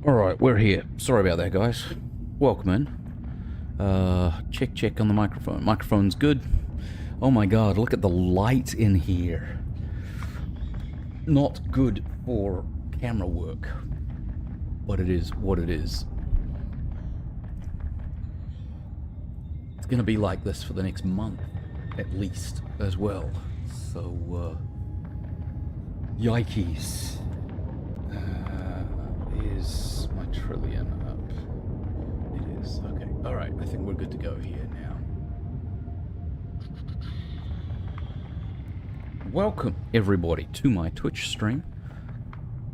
Alright, we're here. Sorry about that, guys. Welcome in. Check on the microphone. Microphone's good. Oh my god, look at the light in here. Not good for camera work. But it is what it is. It's gonna be like this for the next month, at least, as well. So, yikes. Is my trillion up? It is. Okay. Alright, I think we're good to go here now. Welcome, everybody, to my Twitch stream.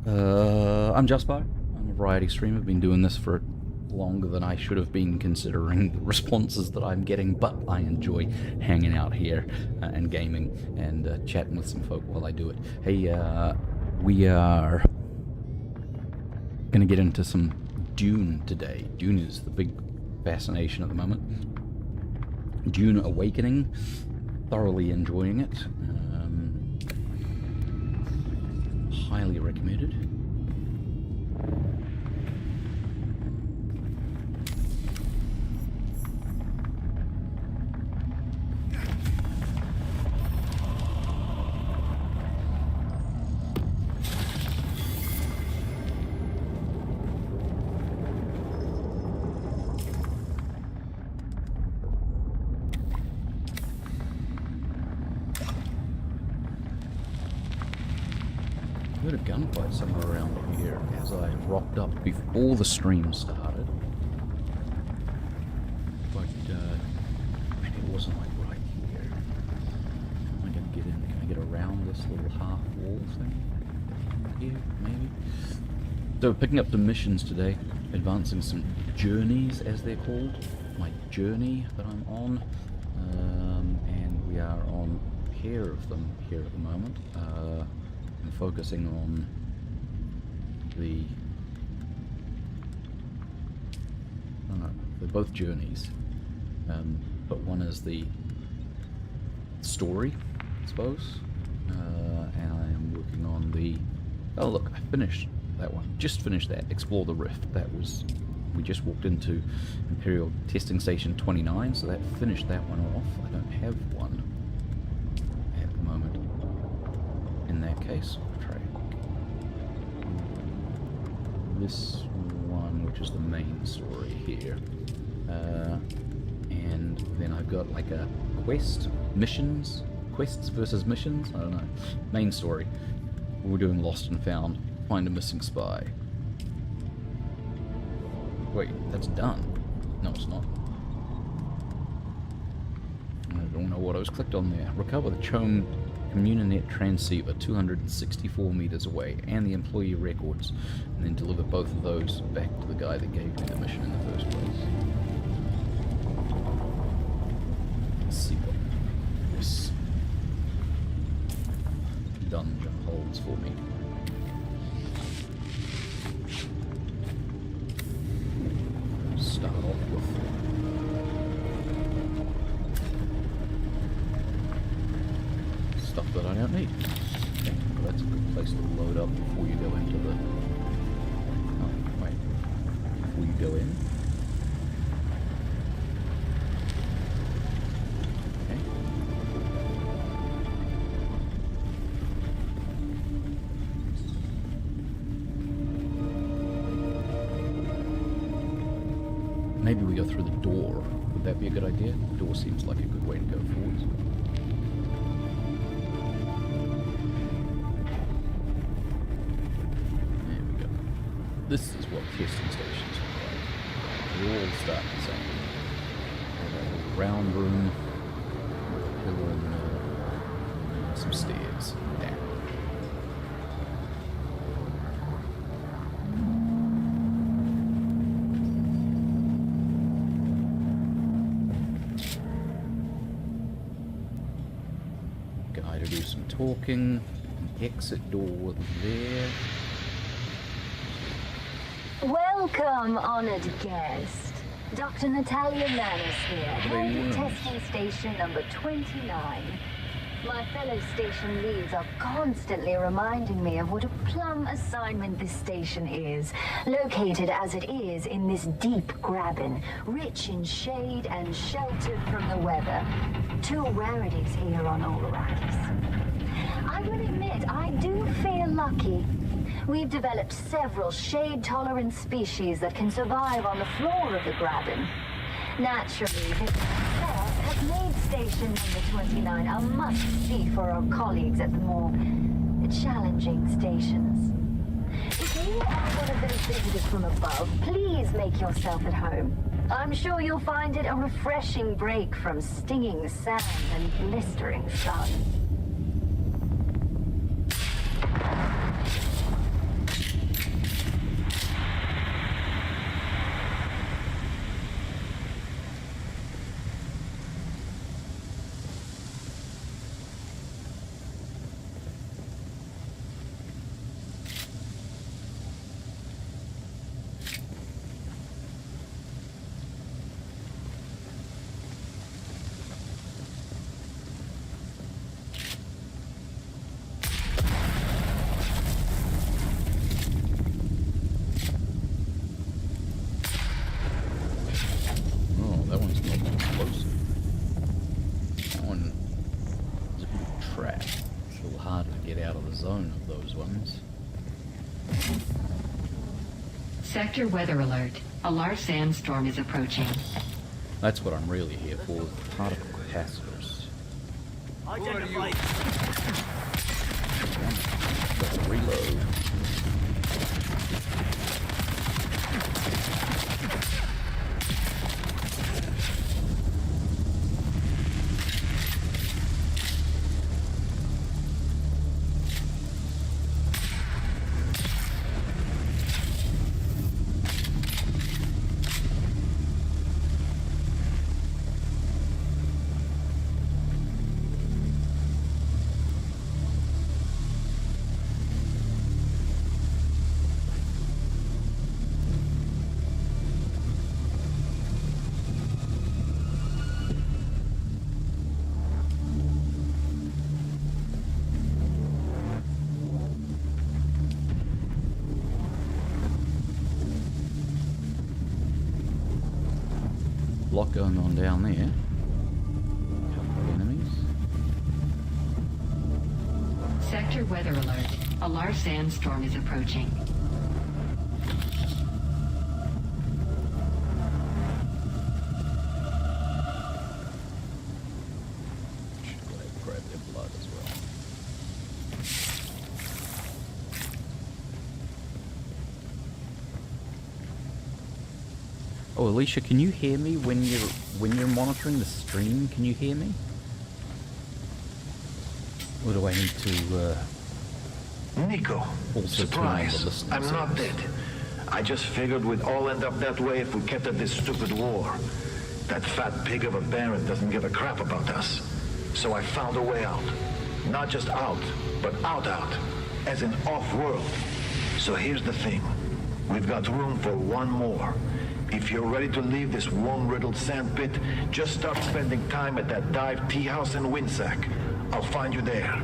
I'm TheJuspar. I'm a variety streamer. I've been doing this for longer than I should have been, considering the responses that I'm getting, but I enjoy hanging out here and gaming and chatting with some folk while I do it. Hey, we are going to get into some Dune today. Dune is the big fascination at the moment. Dune Awakening, thoroughly enjoying it. Highly recommended. A gunfight somewhere around here as I rocked up before the stream started. But maybe it wasn't like right here. Am I gonna get in? Can I get around this little half wall thing? Here, maybe. So picking up the missions today, advancing some journeys as they're called. My journey that I'm on, and we are on a pair of them here at the moment. I'm focusing on the, I don't know, they're both journeys, but one is the story, I suppose, and I am working on the, oh look, I finished that one, just finished that, Explore the Rift. That was, we just walked into Imperial Testing Station 29, so that finished that one off. I don't have one at the moment. In that case, I'll try this one, which is the main story here, and then I've got like a quests versus missions, I don't know. Main story, we're doing Lost and Found, find a missing spy. Wait, that's done. No, it's not. I don't know what I was clicked on there. Recover the Chome Communinet transceiver 264 meters away, and the employee records, and then deliver both of those back to the guy that gave me the mission in the first place. Let's see what this dungeon holds for me. Start off with stuff that I don't need. Okay, well, that's a good place to load up before you go into the... Oh, wait. Before you go in. Okay. Maybe we go through the door. Would that be a good idea? The door seems like a good way to go forwards. This is what testing stations look like. They all start the same. A round room, pillar and some stairs down. Guy to do some talking. An exit door there. Welcome, honored guest. Dr. Natalia Manis here, head of testing station number 29. My fellow station leads are constantly reminding me of what a plum assignment this station is, located as it is in this deep graben, rich in shade and sheltered from the weather. Two rarities here on Olarakis. I will admit, I do feel lucky. We've developed several shade-tolerant species that can survive on the floor of the graben. Naturally, this success has made Station Number 29 a must-see for our colleagues at the more challenging stations. If you are one of those visitors from above, please make yourself at home. I'm sure you'll find it a refreshing break from stinging sand and blistering sun. Zone of those ones. Sector weather alert. A large sandstorm is approaching. That's what I'm really here for, particle capacitors. Identify. Reload. Lot going on down there. A couple of enemies. Sector weather alert. A large sandstorm is approaching. Should go ahead and grab their blood as well. Oh, Alicia, can you hear me when you're monitoring the stream? Can you hear me? Or do I need to Nico, also surprise, I'm not dead. I just figured we'd all end up that way if we kept at this stupid war. That fat pig of a Baron doesn't give a crap about us. So I found a way out. Not just out, but out, as in off-world. So here's the thing. We've got room for one more. If you're ready to leave this worm-riddled sandpit, just start spending time at that dive tea house in Windsack. I'll find you there.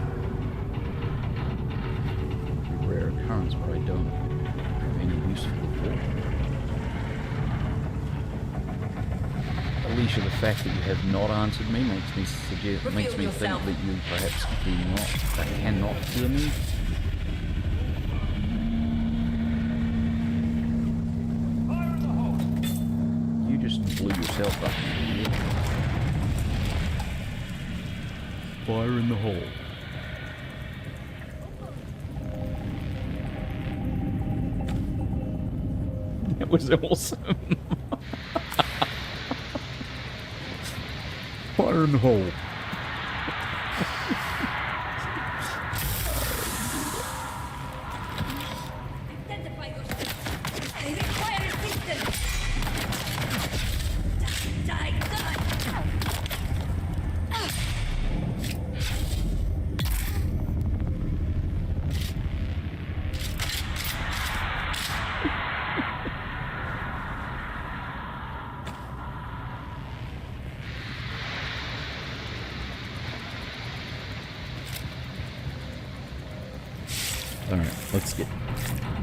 rare occurrence, but I don't have any use for the water. Alicia, the fact that you have not answered me makes me think that you perhaps cannot hear me. You just blew yourself up. Fire in the hole. That was awesome. Fire in the hole. Identify yourself. I require assistance. Die,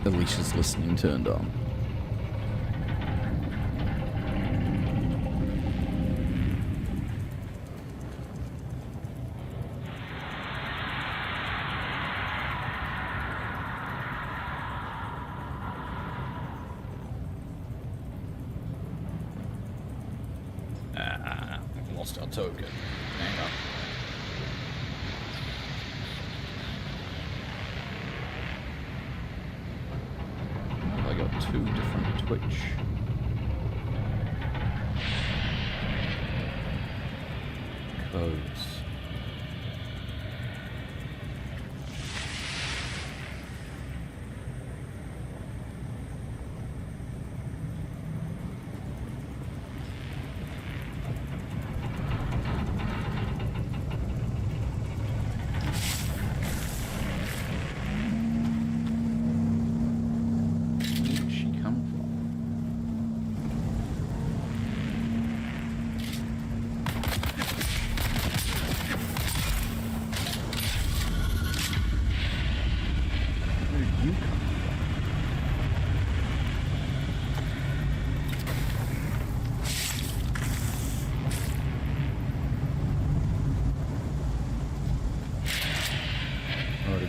Alicia's listening turned on. I've lost our token. Hang on. I got 2 different Twitch. Codes.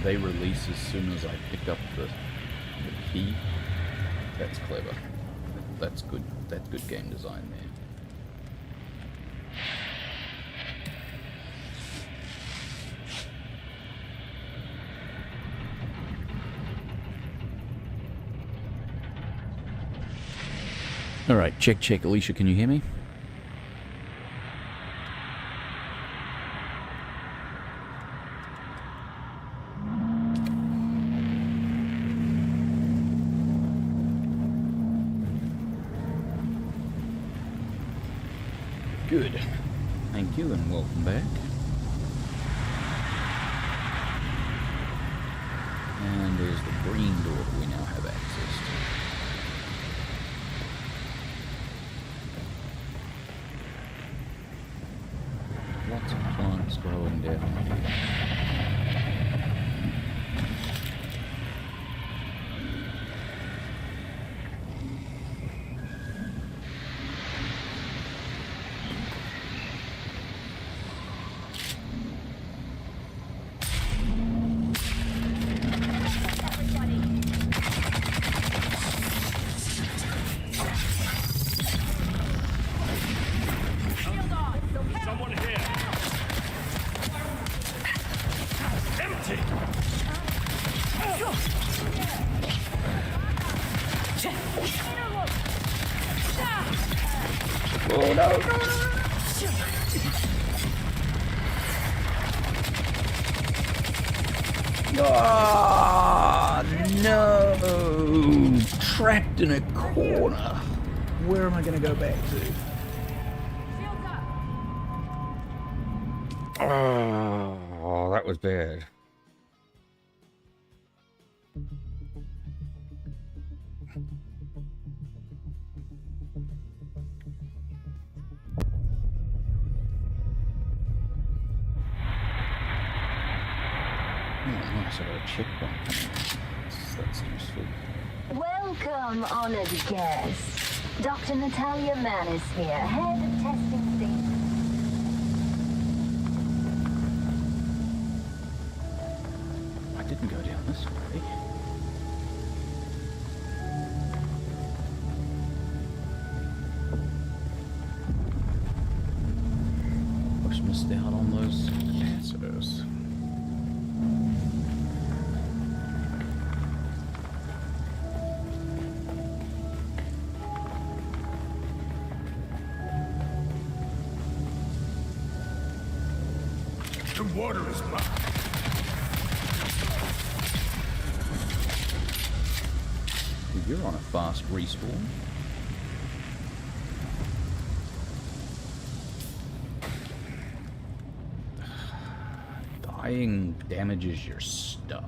They release as soon as I pick up the key. That's clever. That's good. That's good game design there. All right, check. Alicia, can you hear me? Good. Thank you and welcome back. And there's the green door that we now have access to. Lots of plants growing down here. Oh no! Oh no! Trapped in a corner. Where am I going to go back to? Oh, that was bad. Nice, I got a checkpoint. That's useful. Welcome, honored guest. Dr. Natalia Manis here, head of testing station. I didn't go down this way. Just missed out on those answers. The water is back. You're on a fast respawn. Dying damages your stuff.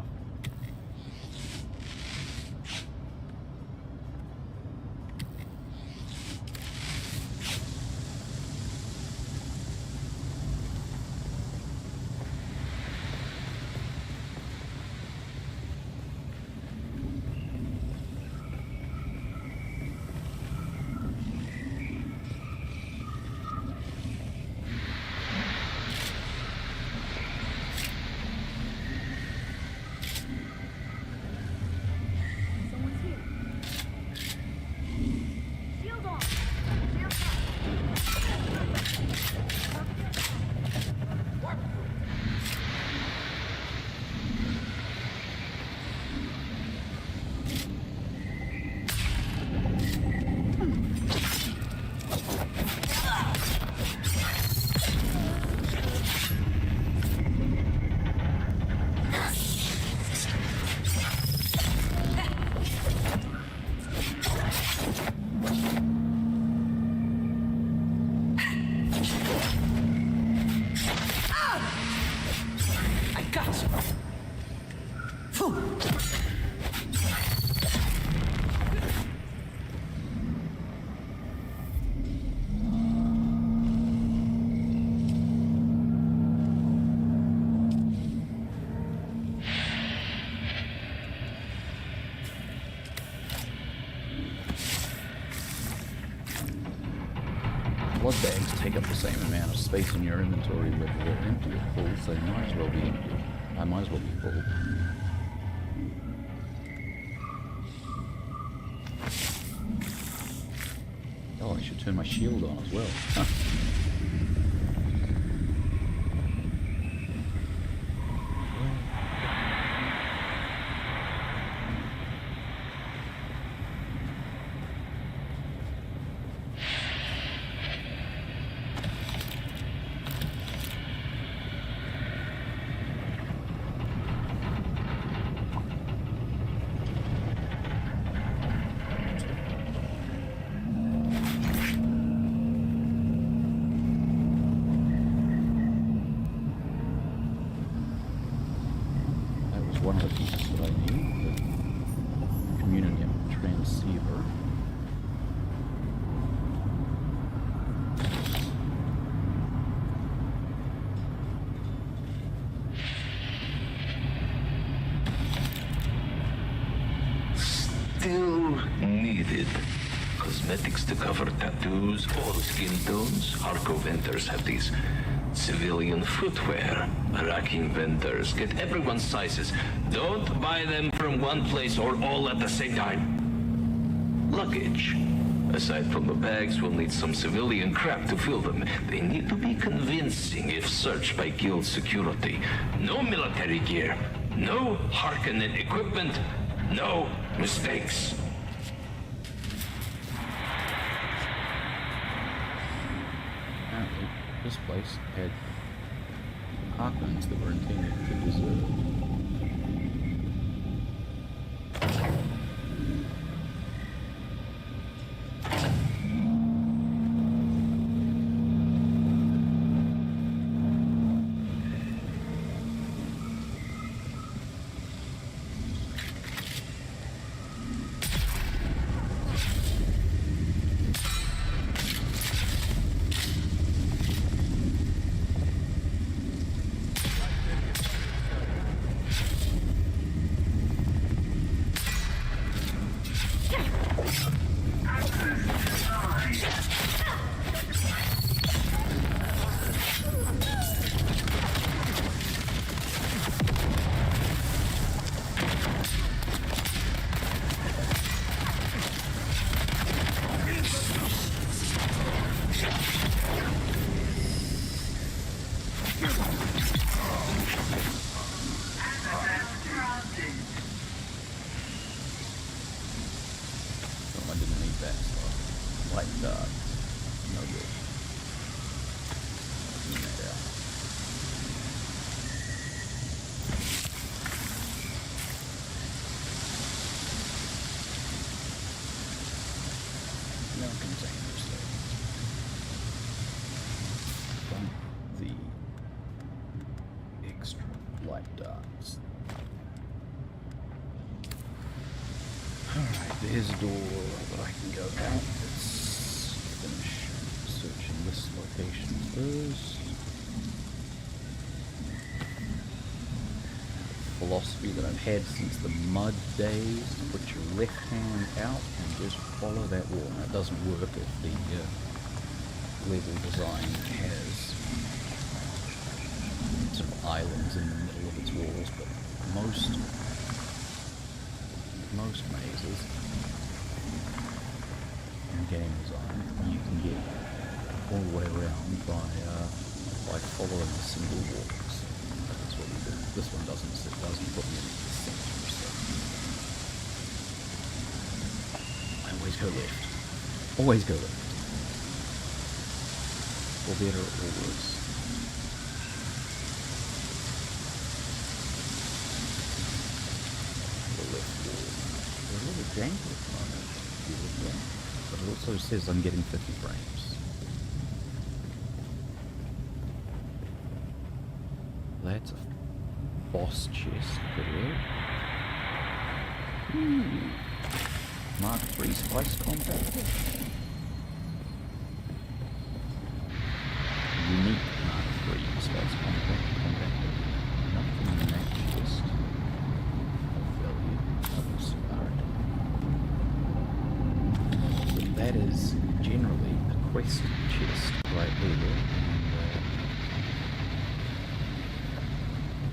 I got you. Phew. Blood bags take up the same amount of space in your inventory whether they're empty or full, so they might as well be empty. I might as well be full. Oh, I should turn my shield on as well. Huh. One of the pieces that I need, the communion transceiver. Still needed. Cosmetics to cover tattoos, all skin tones. Hardcore vendors have these civilian footwear. Racking vendors get everyone's sizes. Don't buy them from one place or all at the same time. Luggage. Aside from the bags, we'll need some civilian crap to fill them. They need to be convincing if searched by guild security. No military gear. No Harkonnen equipment. No mistakes. Apparently, this place had Harkonnens that were intended to deserve. There's a door that I can go out. Let's finish searching this location first. Philosophy that I've had since the mud days, to put your left hand out and just follow that wall. Now, it doesn't work if the level design has sort of islands in the middle of its walls, but most mazes in game design you can get all the way around by following the single walls. That's what we do. This one doesn't put me in the center, so I always go left. Always go left. Or better or worse. The left wall. They're a little janky at the moment. But it also says I'm getting 50 frames. That's a boss chest there. Mark III spice compactor. Unique Mark III spice compactor. Nothing in that chest of value. But that is generally a quest chest right there.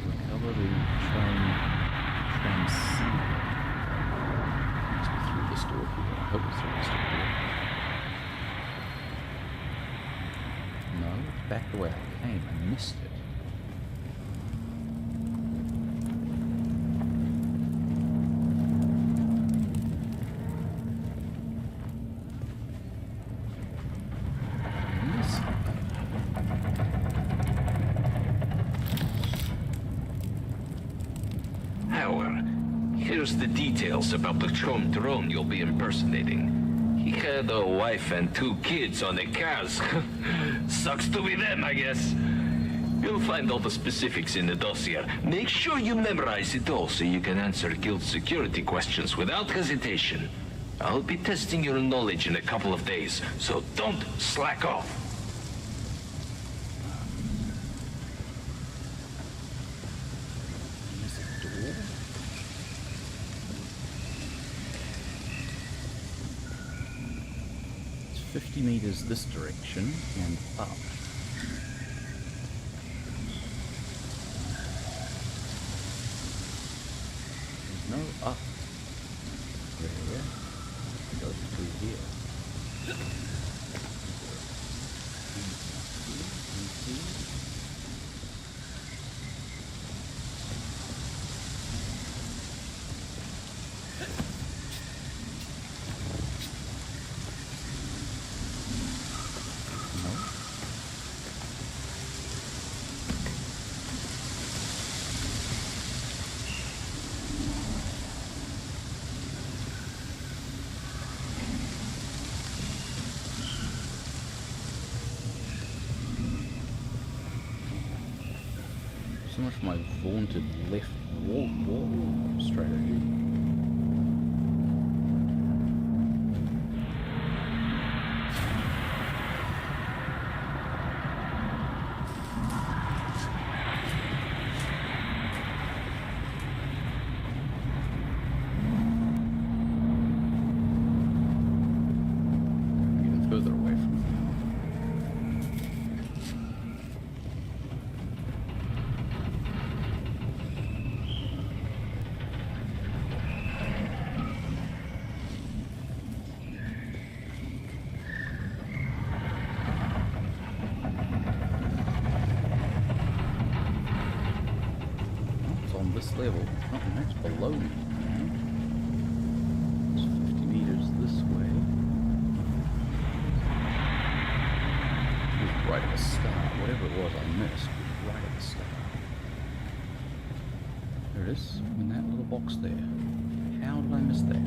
Recover the transceiver. Through this door here. I hope it's through this door here. No, it's back the way I came. I missed it. Here's the details about the Chom drone you'll be impersonating. He had a wife and 2 kids on the cars. Sucks to be them, I guess. You'll find all the specifics in the dossier. Make sure you memorize it all so you can answer guild security questions without hesitation. I'll be testing your knowledge in a couple of days, so don't slack off. It's 50 meters this direction and up. There's no up there. It goes through here. So much for my vaunted left wall strategy. Getting further away from it. This level. Oh, that's below me. It's 50 meters this way. It was right at the start. Whatever it was I missed was right at the start. There it is, in that little box there. How did I miss that?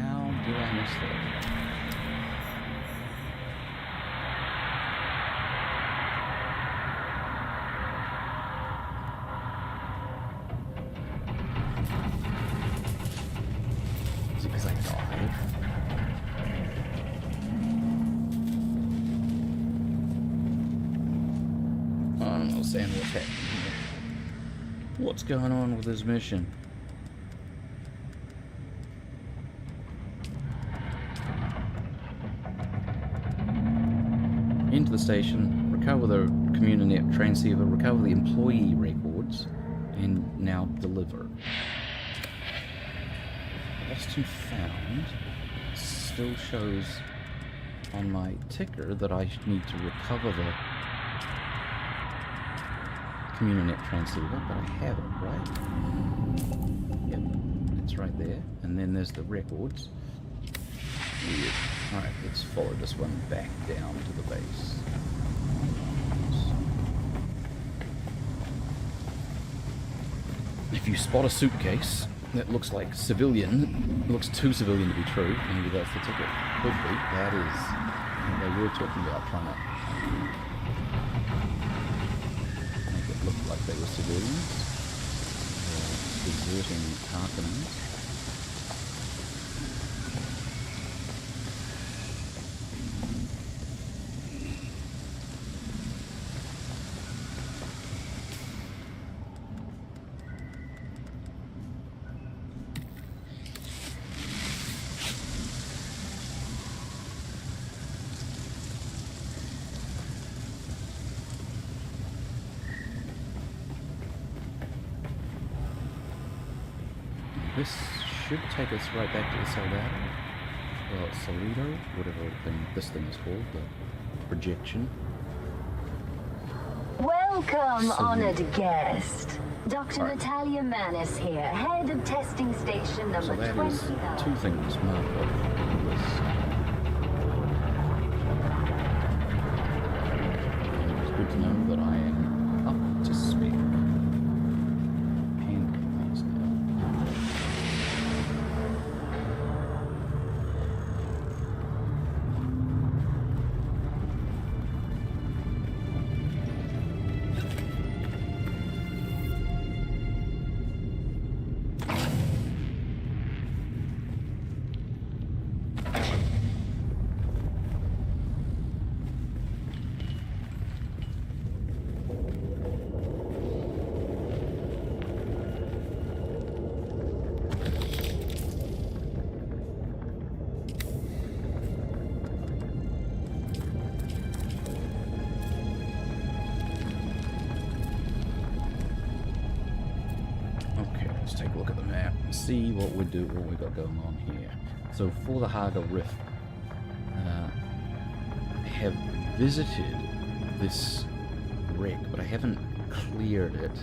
How did I miss that? Because I died. I don't understand what's happening here. What's going on with this mission? Into the station, recover the Communinet transceiver, recover the employee records, and now deliver. Lost and found still shows on my ticker that I need to recover the Communinet transceiver, but I have it, right? Yep, it's right there. And then there's the records. Weird. Alright, let's follow this one back down to the base. If you spot a suitcase that looks like civilian, looks too civilian to be true, maybe that's the ticket. Could be. That is. They were talking about trying to make it look like they were civilians. Deserting Harkonnens. This should take us right back to the Soldado. Well, Solido, whatever this thing is called, the projection. Welcome, So honored guest. Dr. Right. Natalia Manis here, head of testing station number So that 20. is two things marked off on this. And it's good to know that I am up to speed. Handling these now. Take a look at the map and see what we got going on here. So for the Haga Rift, I have visited this wreck, but I haven't cleared it.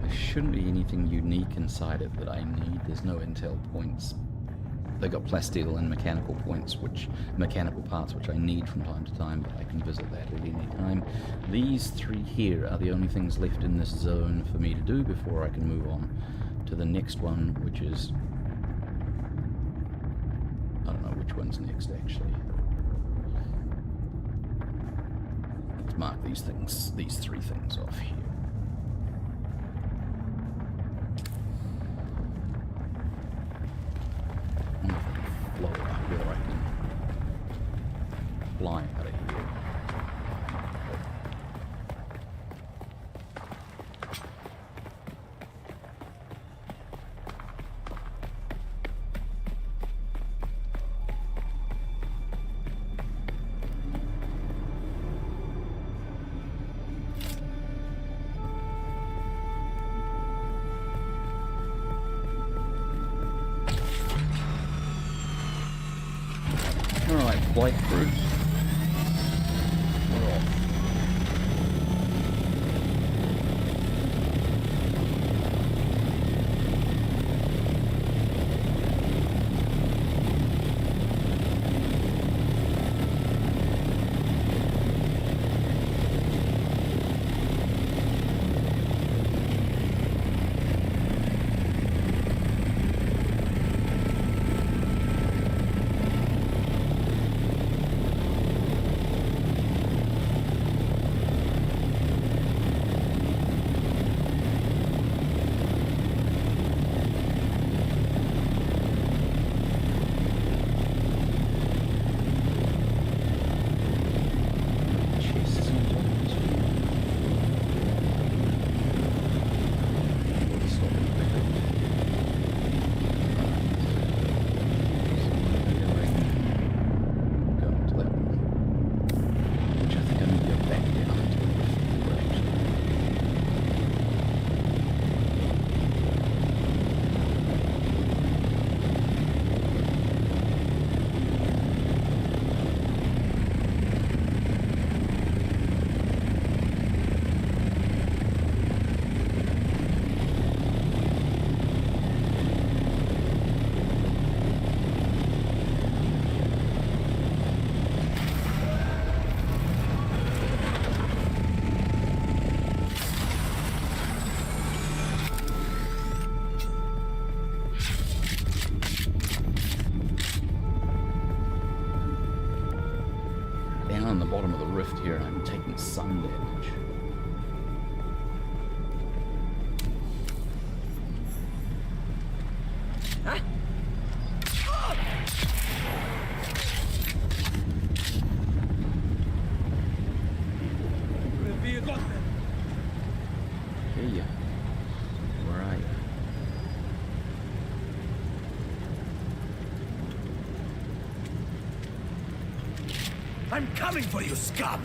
There shouldn't be anything unique inside it that I need. There's no intel points. They got plasteel and mechanical points, mechanical parts which I need from time to time, but I can visit that at any time. These three here are the only things left in this zone for me to do before I can move on to the next one, which is... I don't know which one's next, actually. Let's mark these three things off here. Whether I can fly out of here. Alright, flight crew. We're off. rift here and I'm taking sun damage. Hey, where are you? I'm coming for you, scum!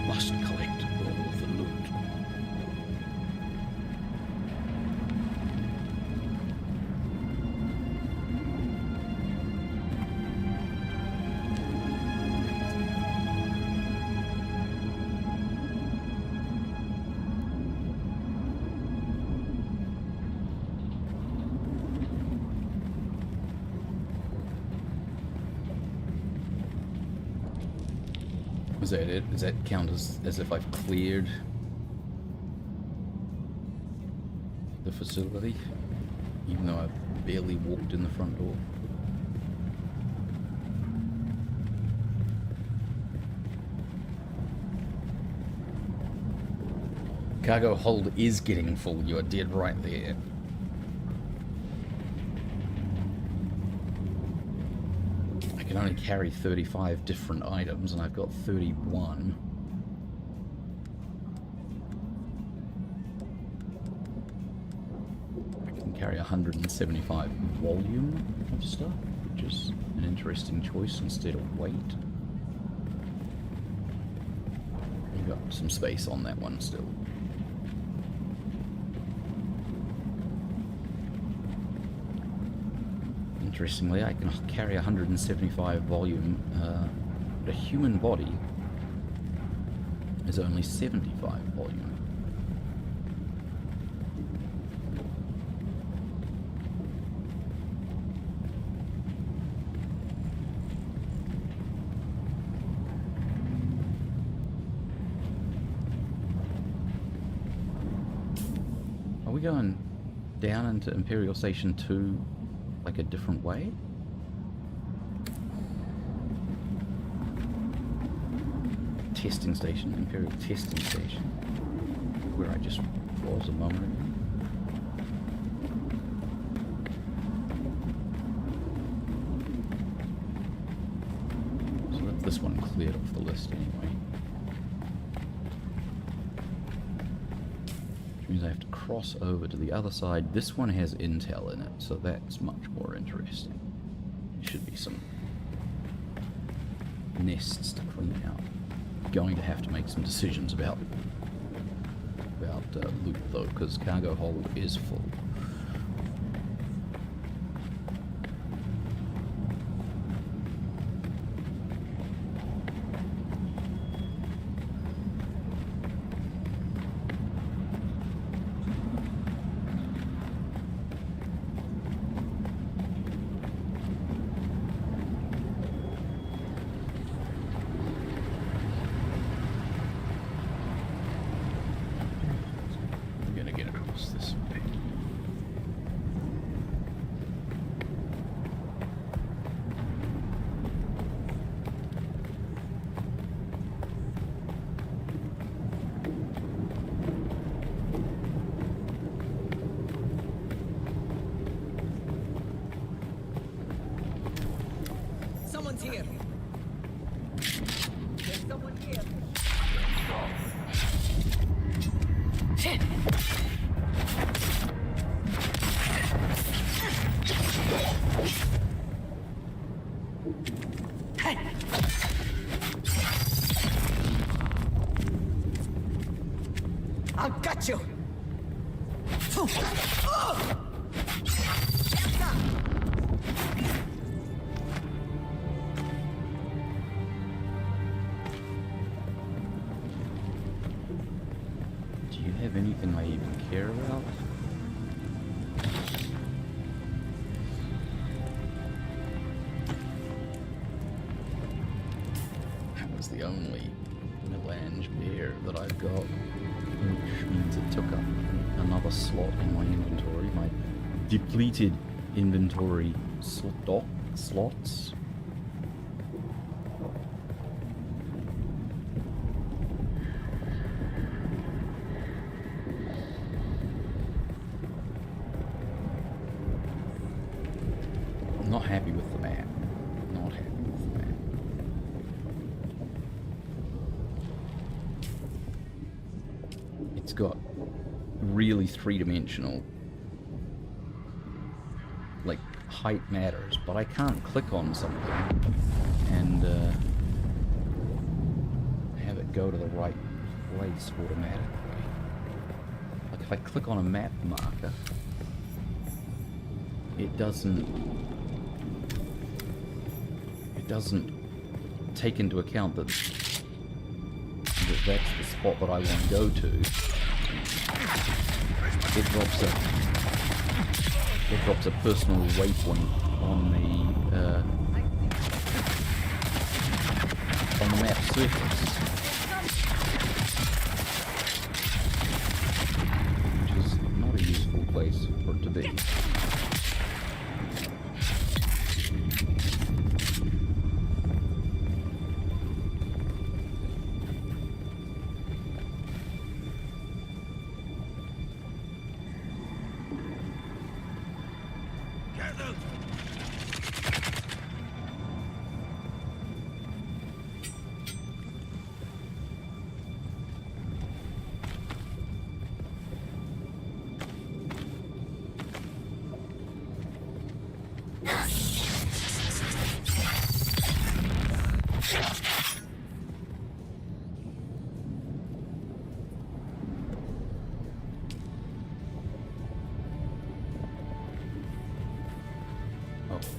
Must collect all the loot. Is that it? Does that count as if I've cleared the facility? Even though I've barely walked in the front door? Cargo hold is getting full. You are dead right there. I can only carry 35 different items, and I've got 31. I can carry 175 volume of stuff, which is an interesting choice instead of weight. You've got some space on that one still. Interestingly, I can carry 175 volume, but a human body is only 75 volume. Are we going down into Imperial Station 2 like a different way? Testing station, Imperial testing station, where I just was a moment ago. So that's this one cleared off the list anyway. Which means I have to cross over to the other side. This one has intel in it, so that's much more interesting. There should be some nests to clean out. Going to have to make some decisions about loot though, because cargo hold is full. This way. I'll got you. Do you have anything I even care about? That was the only melange beer that I've got, which means it took up another slot in my inventory, my depleted inventory slots. I'm not happy with the map. Not happy with the map. It's got really three-dimensional, like, height matters, but I can't click on something and have it go to the right place automatically. Like, if I click on a map marker, it doesn't take into account that that's the spot that I want to go to. It drops a personal waypoint on the map surface, which is not a useful place for it to be.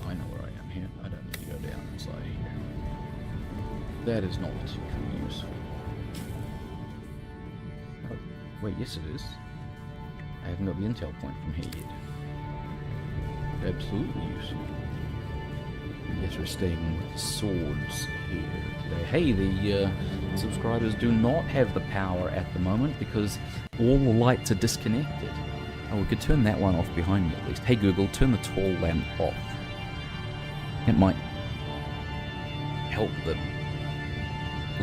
I know where I am here. I don't need to go down inside here. That is not particularly useful. Oh, wait, yes it is. I haven't got the intel point from here yet. Absolutely useful. Yes, we're staying with the swords here today. Hey, the subscribers do not have the power at the moment because all the lights are disconnected. Oh, we could turn that one off behind me at least. Hey Google, turn the tall lamp off. It might help the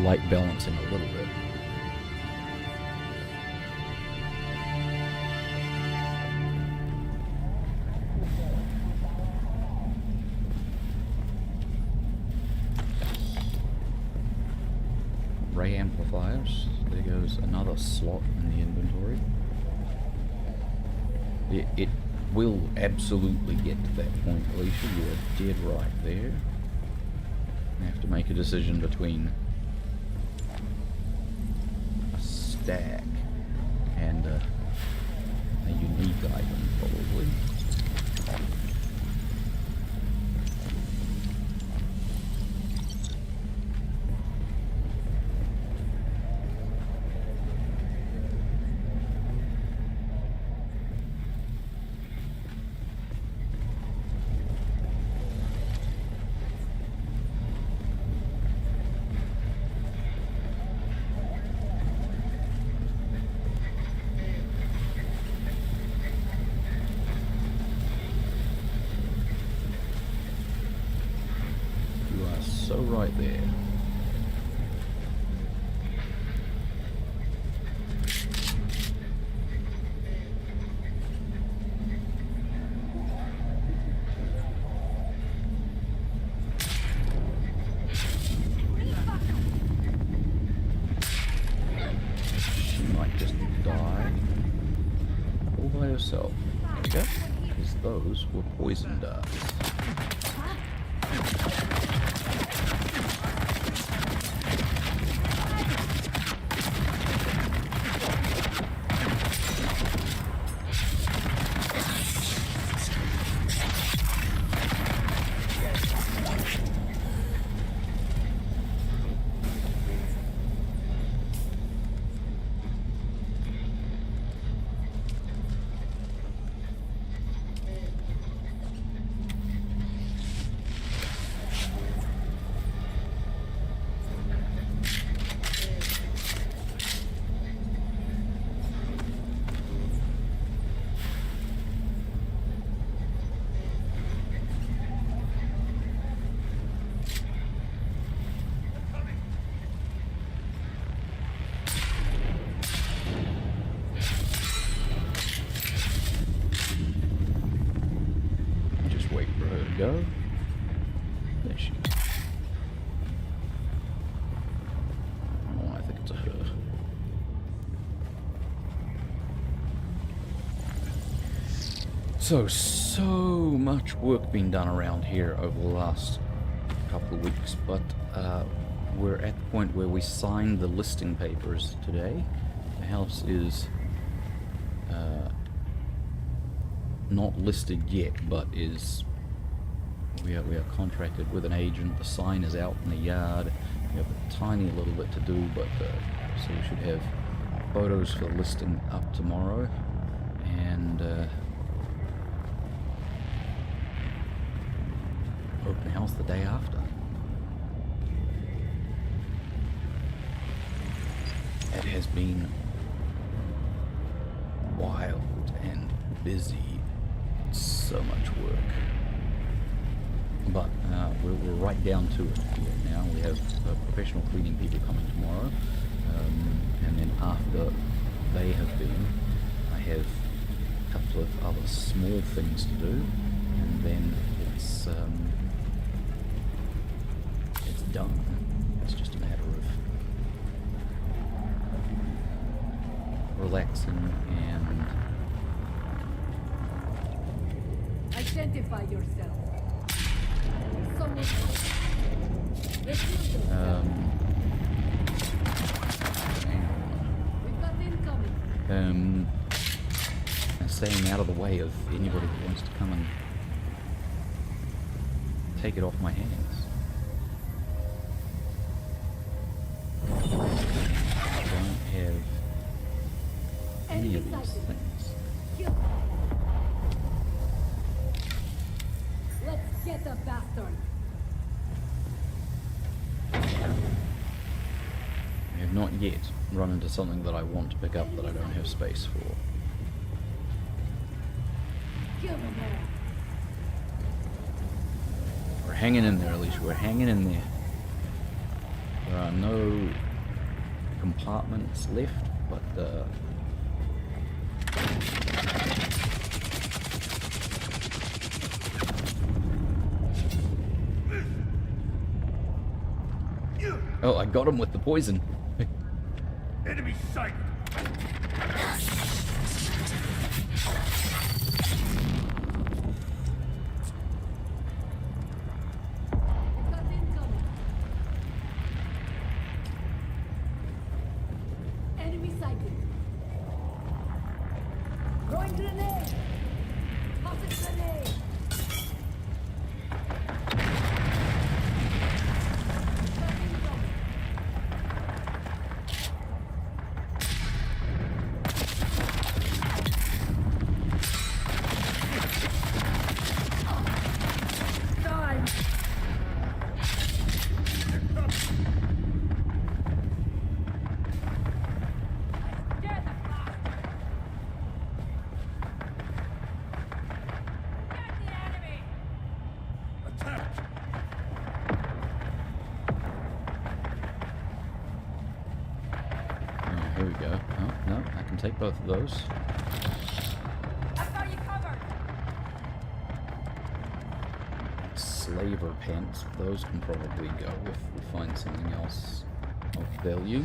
light balancing a little bit. Ray amplifiers. There goes another slot in the inventory. It will absolutely get to that point, Alicia. You are dead right there. I have to make a decision between a stack and a unique item, probably. So right there. yourself. There we go. Because those were poison darts. Go. There she is. Oh, I think it's a her. So much work being done around here over the last couple of weeks, but we're at the point where we signed the listing papers today. The house is not listed yet, but is we are contracted with an agent. The sign is out in the yard. We have a tiny little bit to do, but so we should have photos for the listing up tomorrow, and open house the day after. It has been wild and busy. So much work. But we're right down to it here now. We have professional cleaning people coming tomorrow. And then after they have been, I have a couple of other small things to do. And then it's done. It's just a matter of relaxing and identify yourself. Someone we've got incoming. Staying out of the way of anybody who wants to come and take it off my hands. I don't have any of these things. Let's get the bastard. I have not yet run into something that I want to pick up that I don't have space for. Kill them all. We're hanging in there, Alicia. We're hanging in there. There are no compartments left, but oh, I got him with the poison. Enemy sight! We've got incoming. Enemy sighted. Throwing grenade. Tossing grenade. Here we go. Oh, no, I can take both of those. I've got you covered. Slaver pants. Those can probably go if we find something else of value.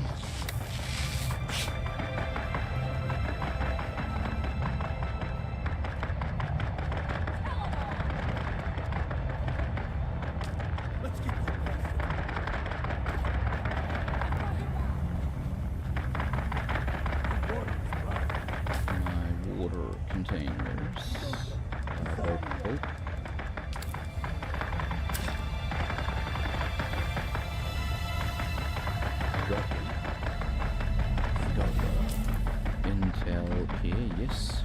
Got intel here, yes.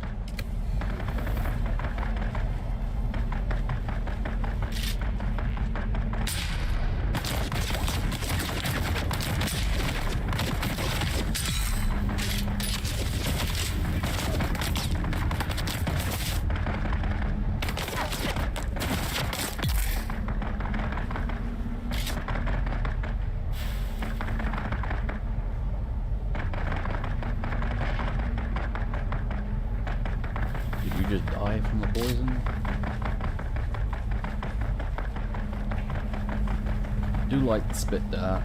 Just die from the poison. I do like the spit dart.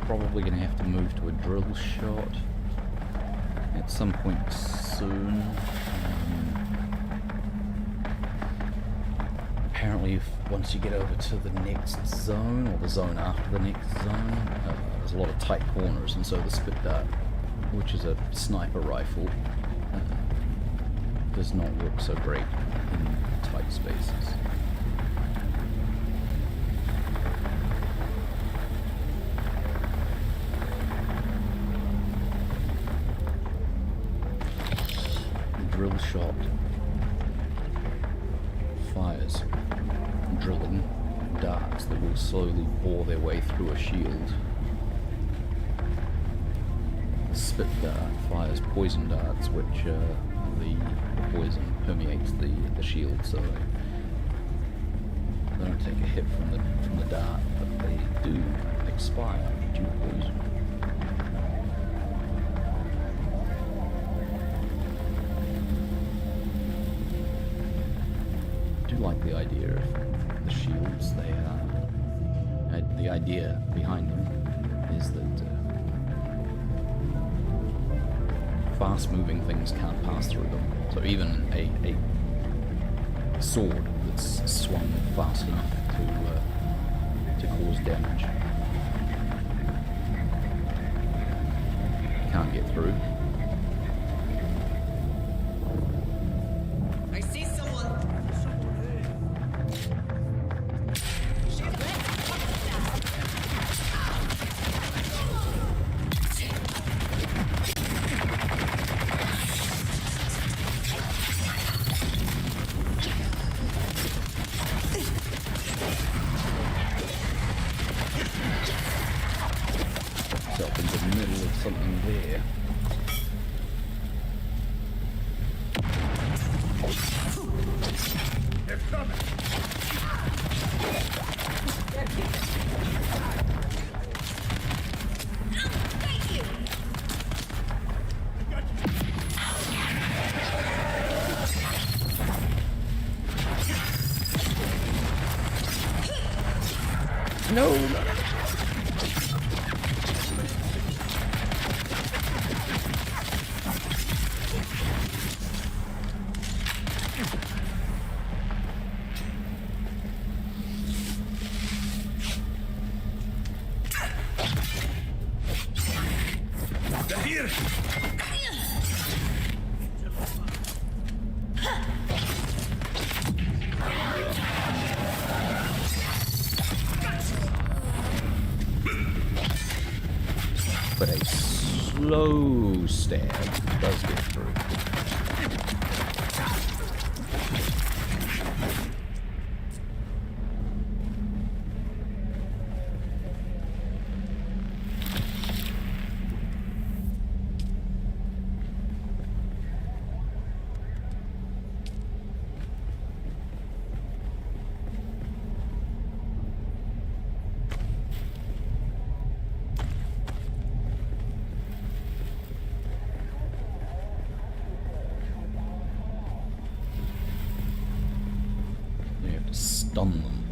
Probably gonna have to move to a drill shot at some point soon. Apparently, once you get over to the next zone, or the zone after the next zone, there's a lot of tight corners, and so the spit dart, which is a sniper rifle, does not work so great in tight spaces. The drill shot fires drilling darts that will slowly bore their way through a shield. The spit dart fires poison darts, which the poison permeates the shield, so they don't take a hit from the dart, but they do expire due to poison. I do like the idea of the shields. They the idea behind them is that fast-moving things can't pass through them. So even a sword that's swung fast enough to cause damage can't get through. I see someone. Myself in the middle of something there. They're coming. Thank you. No, no. They're here. But a slow stab does get through. You have to stun them.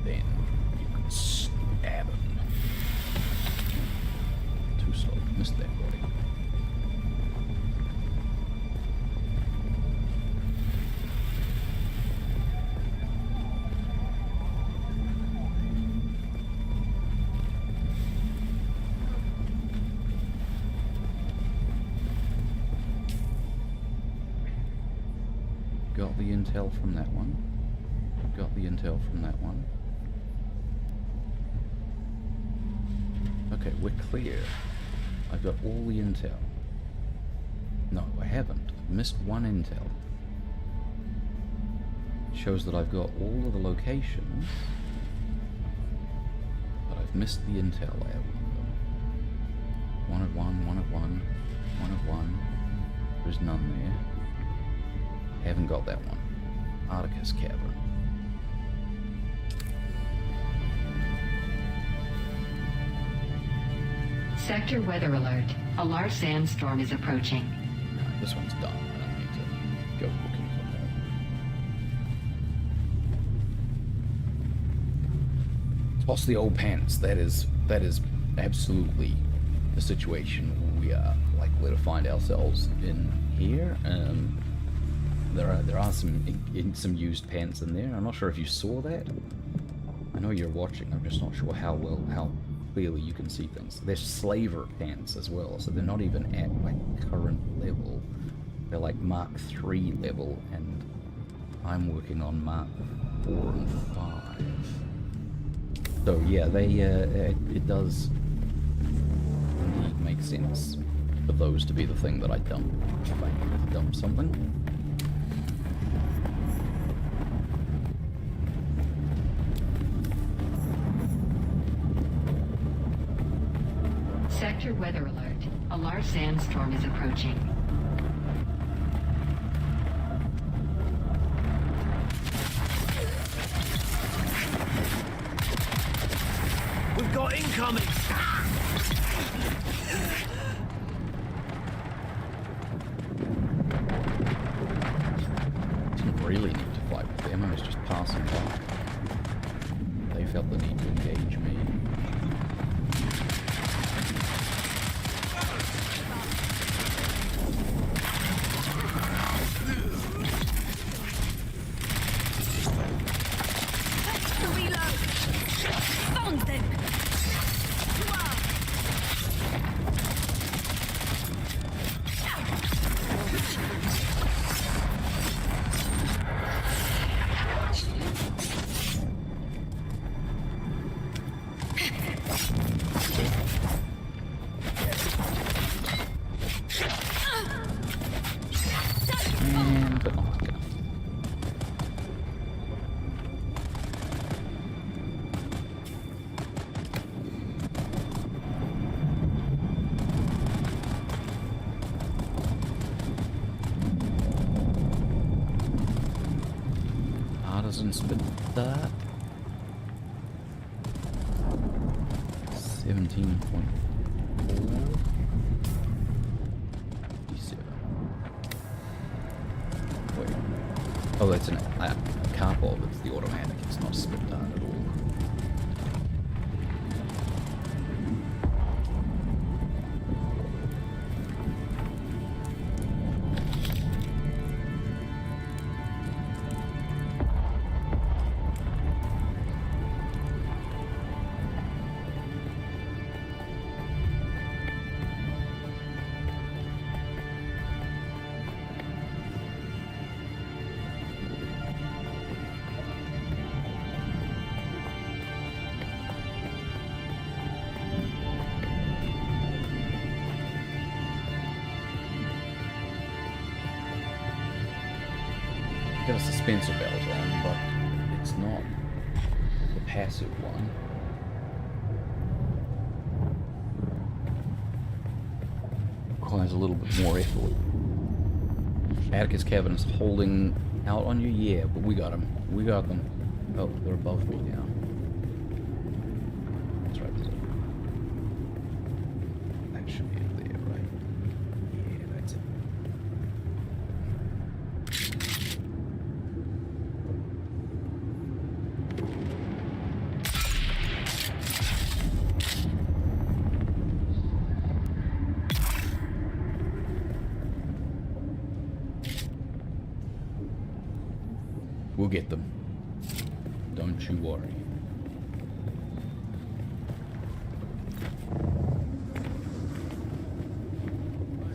Then you can stab them. Too slow. Missed that body. got the intel from that one. Got the intel from that one. Okay, we're clear. I've got all the intel. No, I haven't. I've missed one intel. It shows that I've got all of the locations, but I've missed the intel lab. One of one, one of one, one of one. There's none there. Haven't got that one. Articus Cavern. Sector weather alert. A large sandstorm is approaching. No, this one's done. I don't need to go looking for more. Toss the old pants. That is absolutely the situation we are likely to find ourselves in here. There are some used pants in there. I'm not sure if you saw that. I know you're watching. I'm just not sure how clearly you can see things. They're slaver pants as well, so they're not even at like current level. They're like Mark III level, and I'm working on Mark 4 and 5. So yeah, it does indeed make sense for those to be the thing that I dump if I need to dump something. Sector weather alert. A large sandstorm is approaching. We've got incoming! Didn't really need to fight with them, I was just passing by. They felt the need to engage me. But not enough. Artisan spit that. 17.4. Oh, it's a car bulb, it's the automatic, it's not spit dart at all. Got a suspensor belt on, but it's not the passive one. Requires a little bit more effort. Atticus Cavern is holding out on you, yeah, but we got them. We got them. Oh, they're above me now. That's right. That should be it there, right? Yeah, that's it. We'll get them. Don't you worry.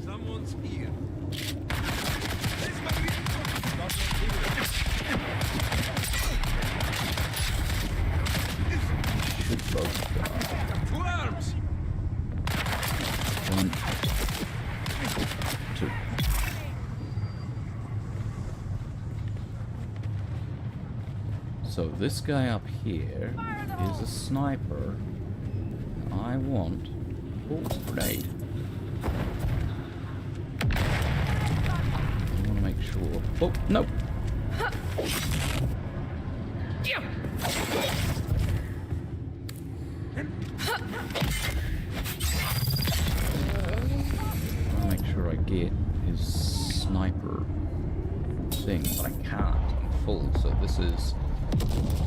Someone's here. This might be... So this guy up here is a sniper. I want... Oh, grenade. I want to make sure... Oh, no! I want to make sure I get his sniper thing, but I can't. I'm full, so this is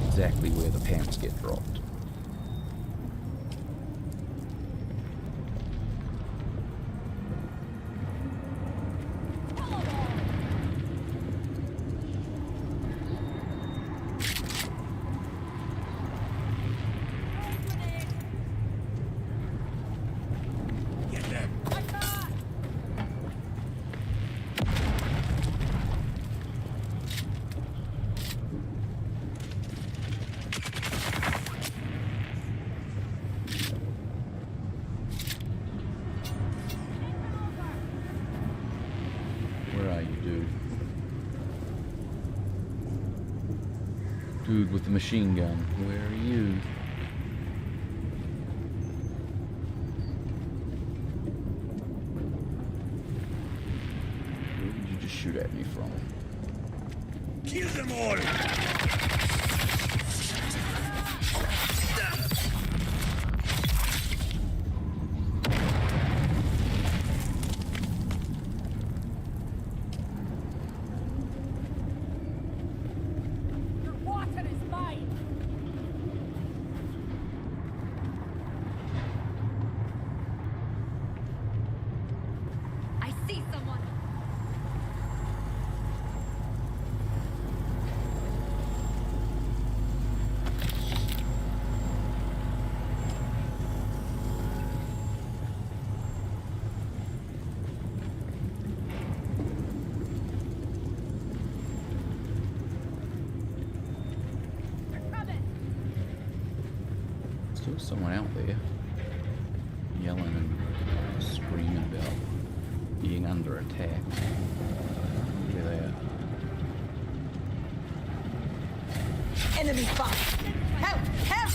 exactly where the pants get dropped. Get them. Where are you, dude? Dude with the machine gun, where are you? Where did you just shoot at me from? Kill them all. Your water is mine. I see someone. They're coming. Still someone out there yelling and screaming about being under attack. Look at that. Enemy spot. Help! Help!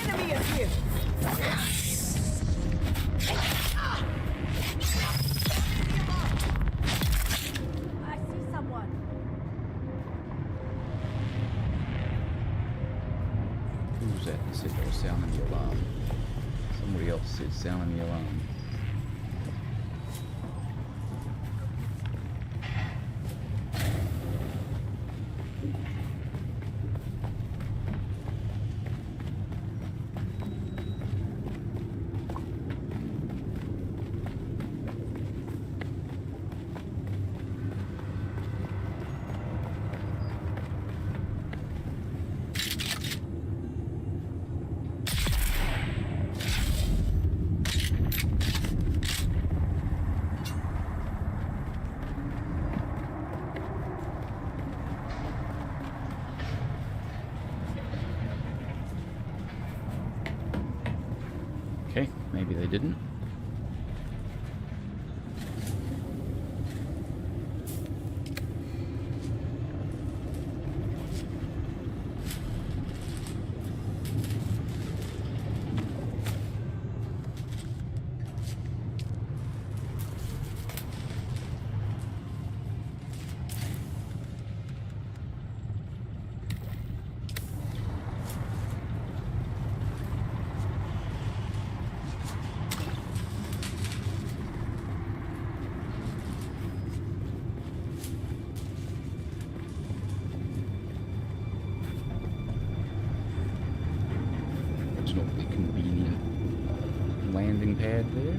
Enemy is here. I see someone. Who was that that said they were sounding the alarm? Somebody else said sounding the alarm. Okay, maybe they didn't. Reasonably convenient landing pad there.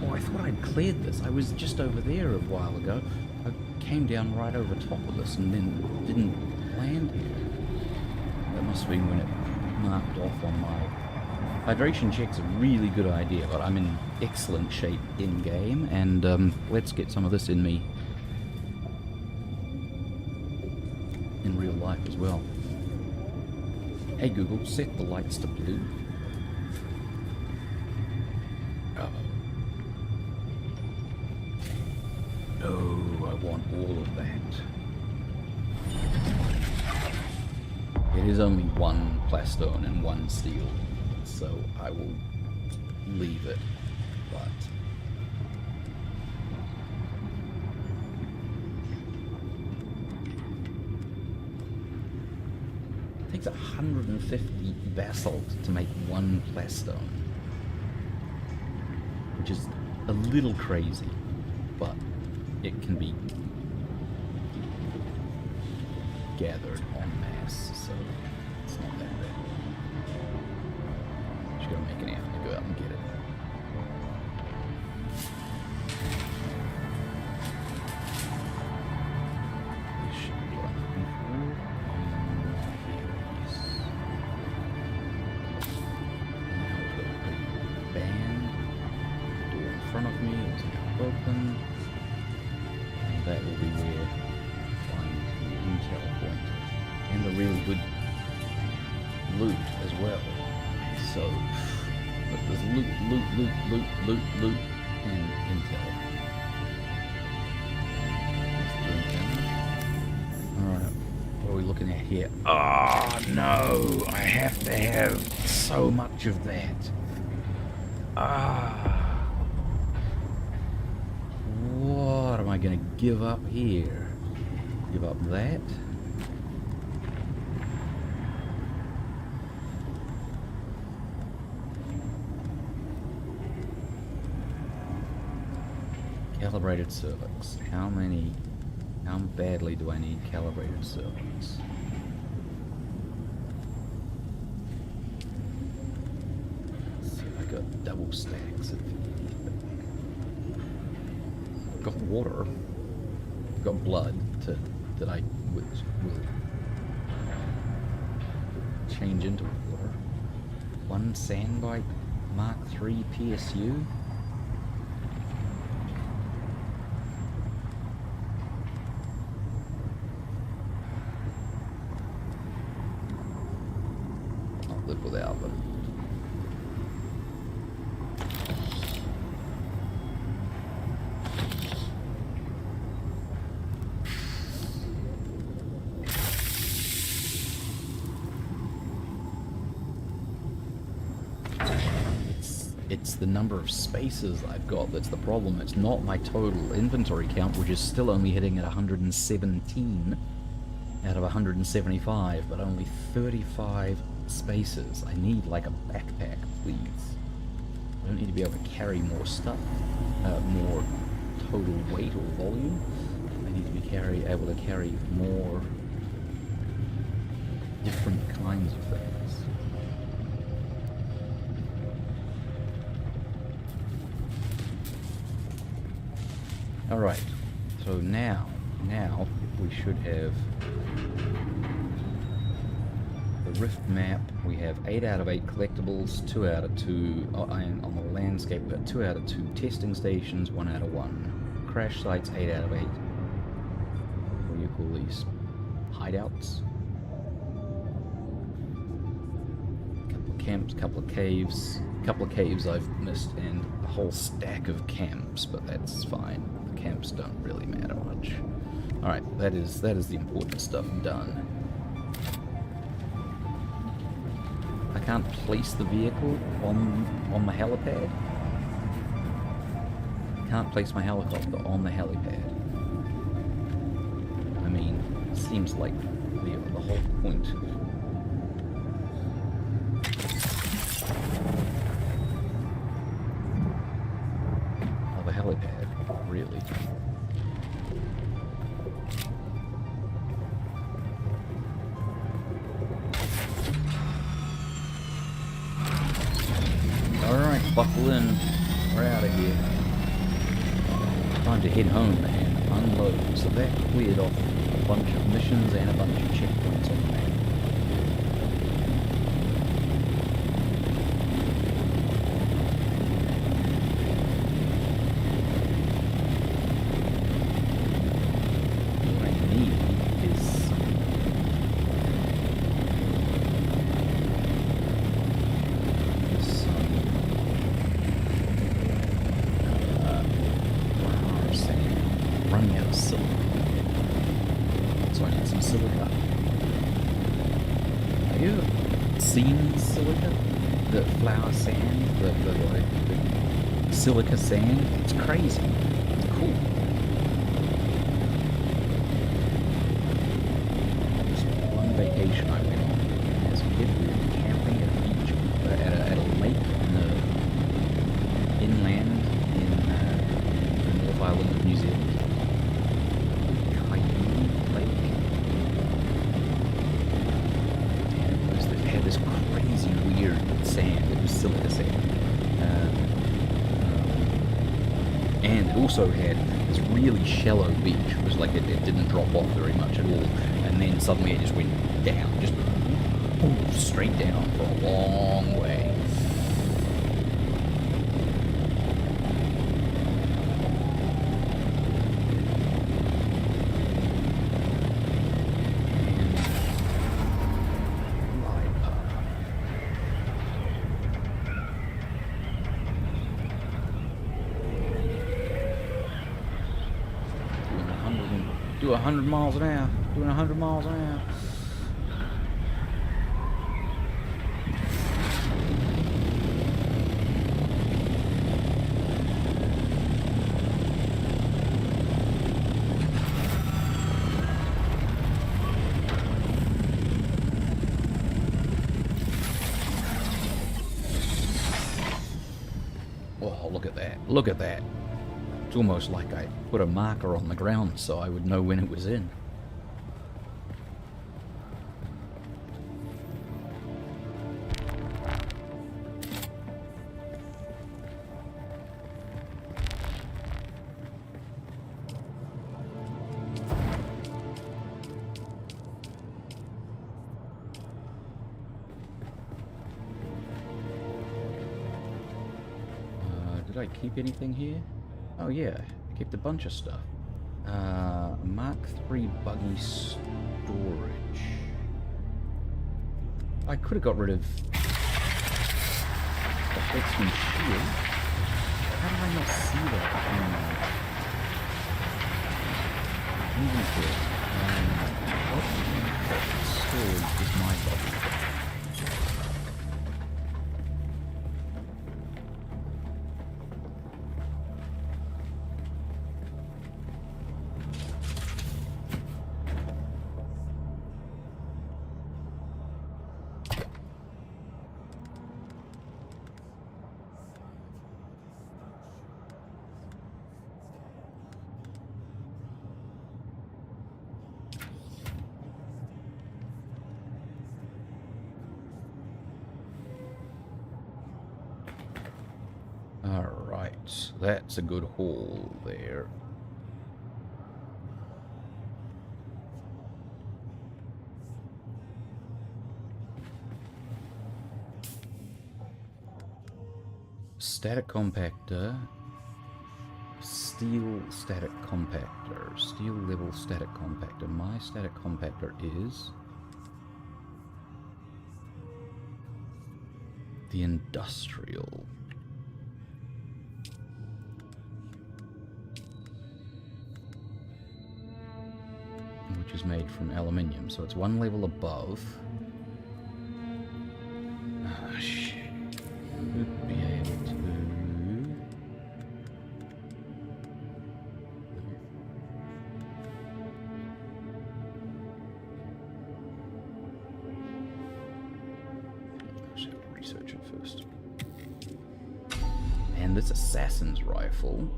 Oh, I thought I'd cleared this. I was just over there a while ago. I came down right over top of this and then didn't land here. That must have been when it marked off on my... Hydration check's a really good idea, but I'm in excellent shape in-game, and let's get some of this in me in real life as well. Hey Google, set the lights to blue. Uh-oh. want all of that. It is only one plastone and one steel, so I will leave it, but it takes 150 basalt to make one plastone, which is a little crazy, but it can be gathered en masse, so it's not that bad. Just gotta make an effort to go out and get it. This should be what I'm looking for. Here, yes. Now we've got a band. The door in front of me is now open. And that will be where intel point and a really good loot as well. So look, there's loot, and intel. Alright, what are we looking at here? Oh no, I have to have so much of that. What am I gonna give up here? Give up that. Calibrated cervix. How badly do I need calibrated cervix? Let's see if I got double stacks of got water. Got blood that I will change into water. One Sandbite Mark III PSU. I'll live without them. It's the number of spaces I've got that's the problem. It's not my total inventory count, which is still only hitting at 117 out of 175, but only 35 spaces. I need like a backpack, please. I don't need to be able to carry more stuff, more total weight or volume. I need to be able to carry more different kinds of things. Alright, so now we should have the Rift map. We have 8 out of 8 collectibles, 2 out of 2, and on the landscape we've got 2 out of 2 testing stations, 1 out of 1 crash sites, 8 out of 8. What do you call these? Hideouts? Couple of camps, couple of caves. Couple of caves I've missed, and a whole stack of camps, but that's fine. The camps don't really matter much. Alright, that is the important stuff done. I can't place the vehicle on the helipad. Can't place my helicopter on the helipad. I mean, seems like the whole point. Of a helipad, really. Alright, buckle in. We're out of here. Time to head home and unload. So that cleared off a bunch of missions and a bunch of checkpoints on the map. What I need is running out of silver. you ever seen silica? The flower sand, the silica sand? It's crazy. It's cool. Just one vacation I went on as a kid. We were camping at a beach, at a lake in the inland in the North Island of New Zealand. This crazy weird sand. It was silica sand, and it also had this really shallow beach. It was like it didn't drop off very much at all, and then suddenly it just went down, just boom, straight down for a long way. Do 100 miles an hour. Doing 100 miles an hour. Oh, look at that. Look at that. It's almost like I put a marker on the ground so I would know when it was in. Did I keep anything here? Oh yeah, I kept a bunch of stuff. Mark III buggy storage. I could have got rid of the X-Men shield. How did I not see that? Inventory. What storage is my buggy? Alright, that's a good haul there. Static compactor, steel static compactor, steel level static compactor. My static compactor is the industrial. Which is made from aluminium, so it's one level above. Ah, shit. Would be able to. I just have to research it first. And this assassin's rifle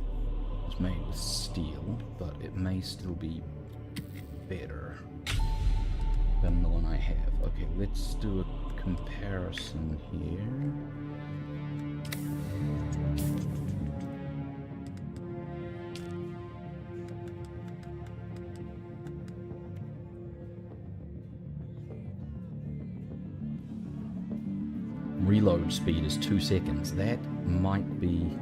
was made with steel, but it may still be better than the one I have. Okay, let's do a comparison here. Reload speed is 2 seconds. That might be...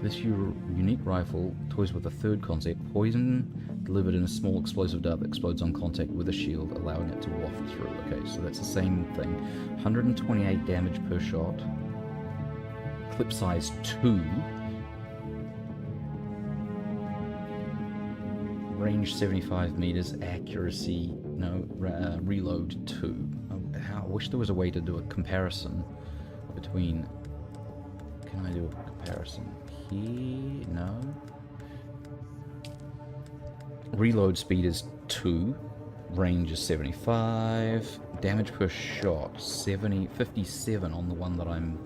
This unique rifle toys with a third concept: poison delivered in a small explosive dart that explodes on contact with a shield, allowing it to waft through. Okay, so that's the same thing. 128 damage per shot. Clip size 2. Range 75 meters, accuracy, no, reload 2. I wish there was a way to do a comparison between... Can I do a comparison here? No. Reload speed is 2. Range is 75. Damage per shot, 57 on the one that I'm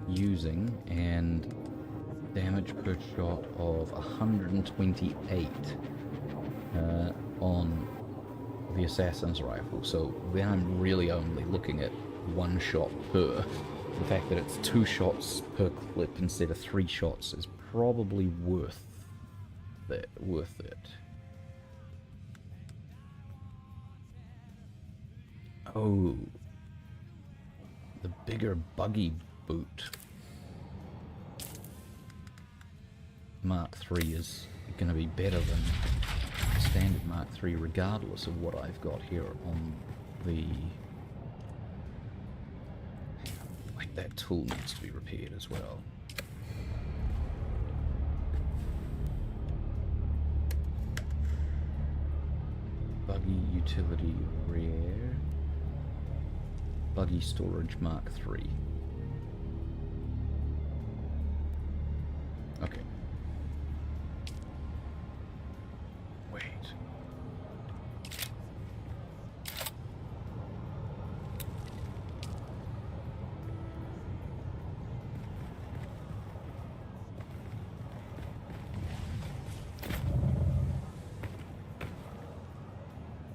using, and damage per shot of 128 on the assassin's rifle. So then I'm really only looking at 1 shot per. The fact that it's 2 shots per clip instead of 3 shots is probably worth it. Oh, the bigger buggy boot. Mark III is going to be better than standard Mark III regardless of what I've got here on the... Like, that tool needs to be repaired as well. Buggy utility rare. Buggy storage Mark III. Okay. Wait.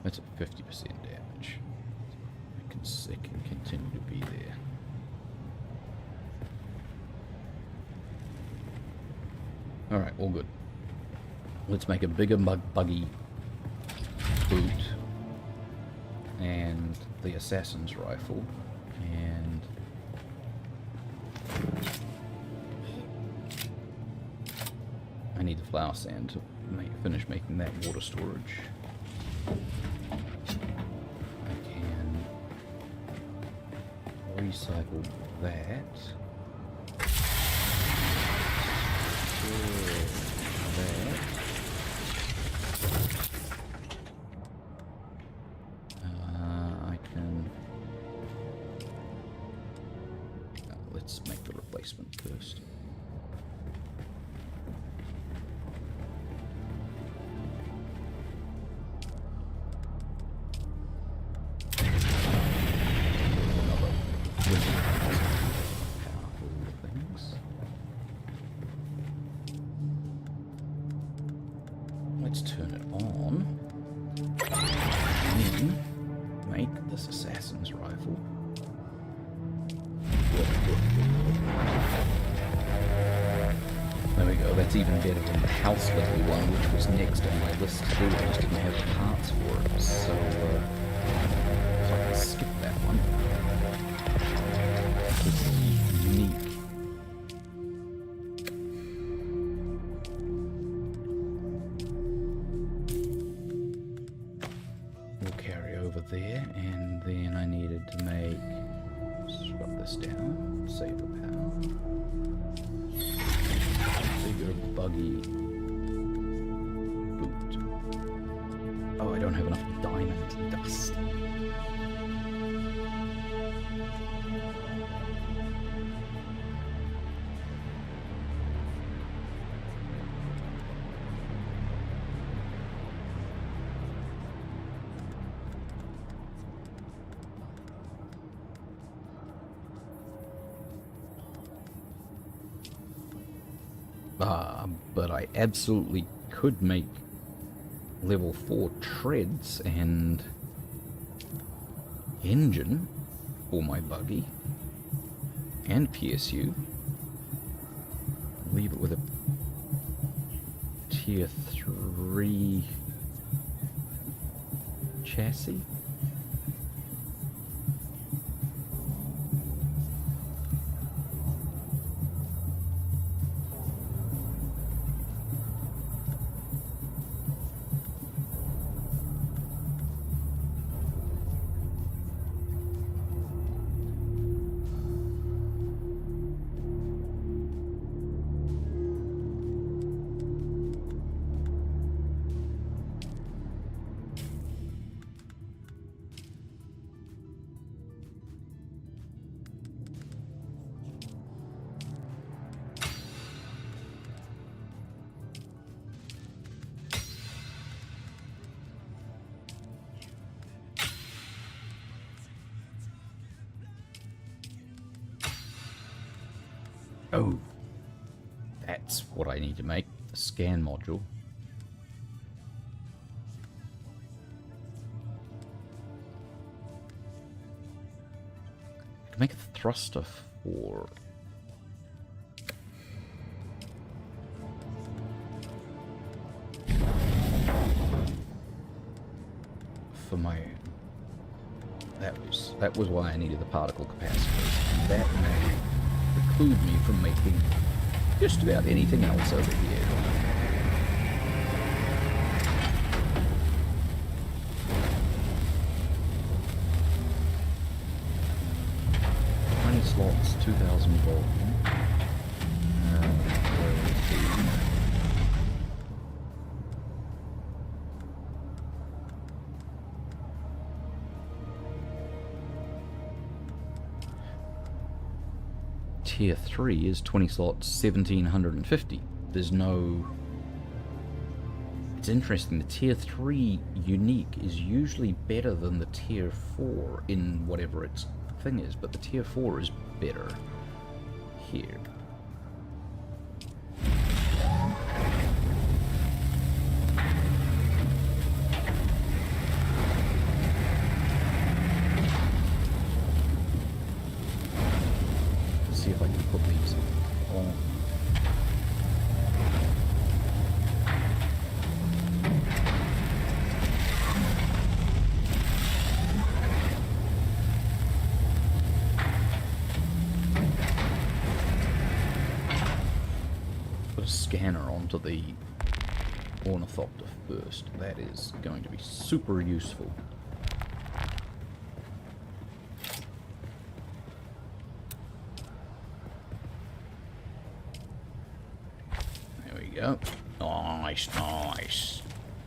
That's at 50% damage. It can continue to be there. Alright, all good. Let's make a bigger buggy boot and the assassin's rifle, and I need the flower sand to finish making that water storage. I can recycle that. I can... let's make the replacement first. Let's turn it on. And make this assassin's rifle. There we go, that's even better than the house level one, which was next on my list to do. I just didn't have the parts for it, so I can skip that one. This is unique. We'll carry over there, and then I needed to make... Swap this down, save the power. Bigger buggy boot. Oh, I don't have enough diamond dust. But I absolutely could make level 4 treads and engine for my buggy and PSU. Leave it with a tier 3 chassis. Oh, that's what I need to make, the scan module. I can make a thruster for my... That was why I needed the particle capacitors. And that may preclude me from making just about anything else over here. Slots, 2000 volt. Tier 3 is 20 slots, 1750. There's no... It's interesting, the Tier 3 unique is usually better than the Tier 4 in whatever its thing is, but the Tier 4 is better here. Let's see if I can put these on. Scanner onto the ornithopter first. That is going to be super useful. There we go. Nice, nice.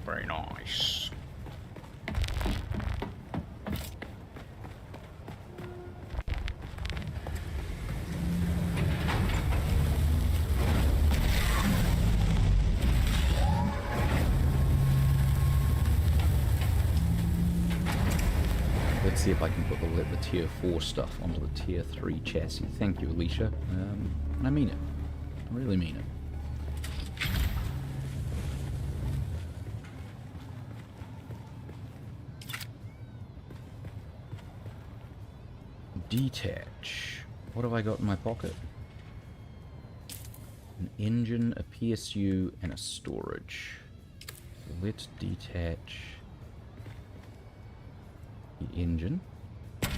Very nice. See if I can put the Tier 4 stuff onto the Tier 3 chassis. Thank you, Alicia. And I mean it. I really mean it. Detach. What have I got in my pocket? An engine, a PSU, and a storage. Let's detach the engine, and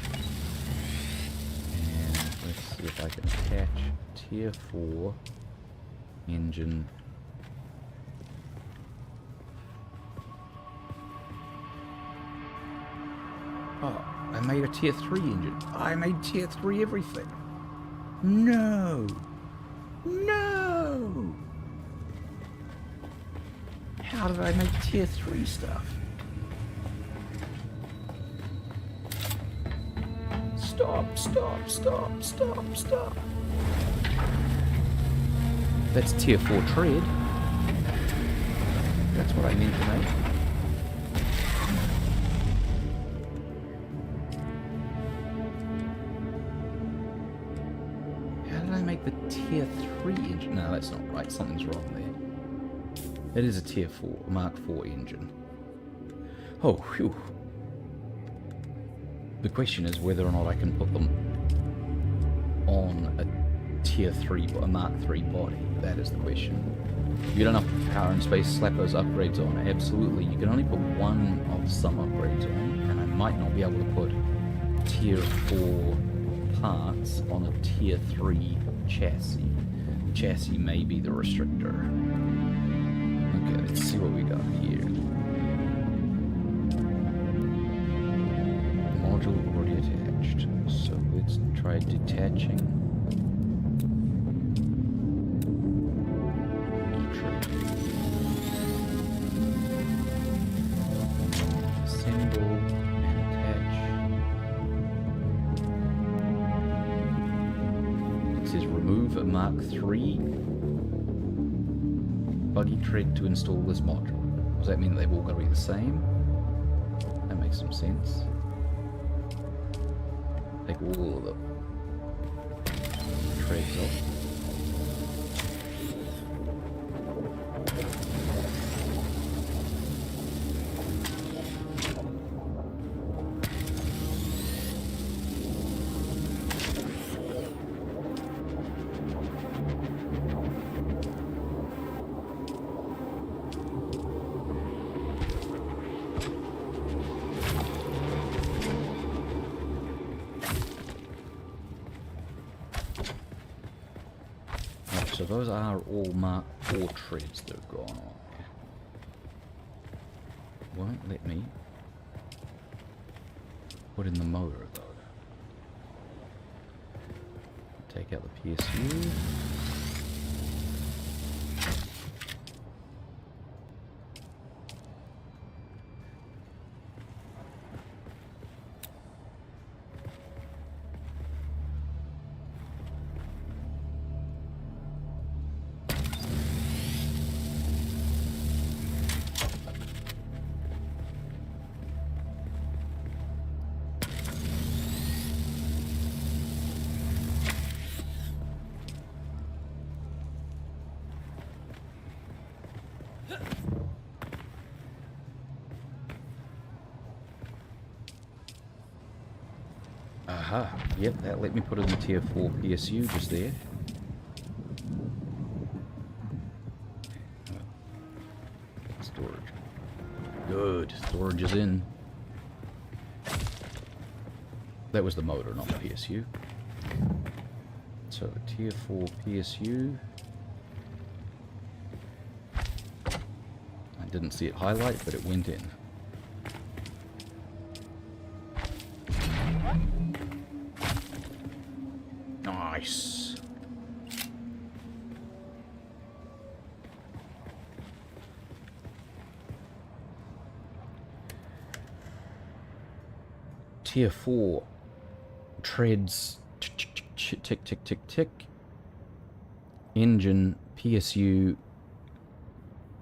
let's see if I can attach Tier 4 engine. Oh, I made a Tier 3 engine. I made Tier 3 everything. No! No! How did I make Tier 3 stuff? Stop, stop, stop, stop, stop. That's Tier 4 tread. That's what I meant to make. How did I make the Tier 3 engine? No, that's not right. Something's wrong there. It is a Tier 4, Mark 4 engine. Oh, phew. The question is whether or not I can put them on a Tier 3, a Mark 3 body. That is the question. You get enough power and space, slap those upgrades on. Absolutely. You can only put one of some upgrades on, and I might not be able to put Tier 4 parts on a Tier 3 chassis. Chassis may be the restrictor. Okay, let's see what we got here. Module already attached. So let's try detaching. Assemble and attach. It says remove a Mark III buggy tread to install this module. Does that mean they've all got to be the same? That makes some sense. Take all of the treads off. so those are all Mark IV treads that have gone on. Won't let me put in the motor though. Take out the PSU. Aha, yep, that let me put in the tier 4 PSU just there. Storage. Good, storage is in. That was the motor, not the PSU. So, tier 4 PSU. I didn't see it highlight, but it went in. Nice. Tier 4 treads tick tick tick tick. Engine, PSU,